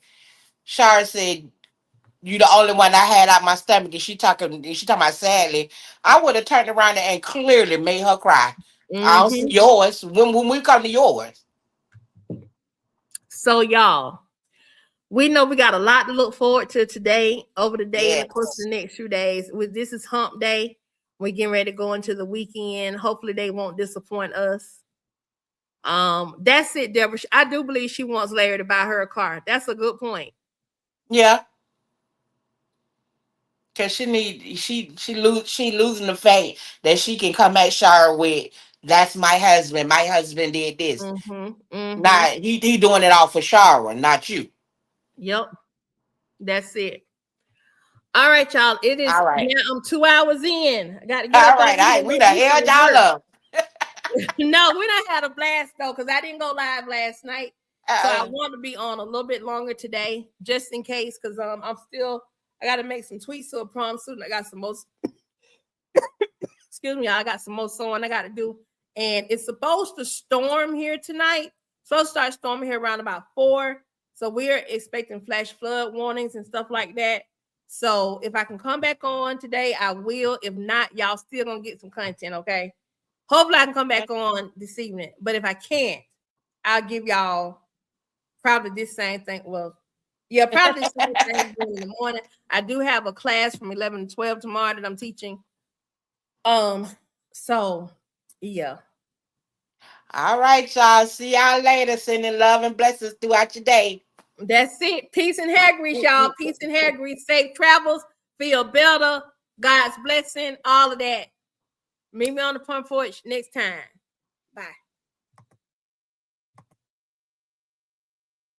you the only one I had out my stomach, and she talking about sadly, I would have turned around and clearly made her cry. I don't see yours when we come to yours. So y'all, we know we got a lot to look forward to today, over the day, and of course the next few days. This is hump day. We're getting ready to go into the weekend. Hopefully they won't disappoint us. That's it, Deborah. I do believe she wants Larry to buy her a car. That's a good point. Yeah. Cause she losing the faith that she can come at Shar with, that's my husband. My husband did this. Not he doing it all for Shara, not you. Yep. That's it. All right, y'all. It is All right. now. I'm 2 hours in. I got to get All up and right. All right. We done do held some y'all work. up. No, we done had a blast though, because I didn't go live last night. So I want to be on a little bit longer today, just in case, because I got to make some tweets to a prom suit, and I got some more. Excuse me, I got some more sewing I got to do, and it's supposed to storm here tonight. Supposed to start storming here around about 4. So we're expecting flash flood warnings and stuff like that. So if I can come back on today, I will. If not, y'all still gonna get some content, okay? Hopefully I can come back on this evening. But if I can't, I'll give y'all probably this same thing. Well, yeah, probably the same thing in the morning. I do have a class from 11 to 12 tomorrow that I'm teaching. So yeah. All right, y'all. See y'all later. Sending love and blessings throughout your day. That's it. Peace and hair grease, y'all. Peace and hair grease. Safe travels. Feel better. God's blessing. All of that. Meet me on the front porch next time. Bye.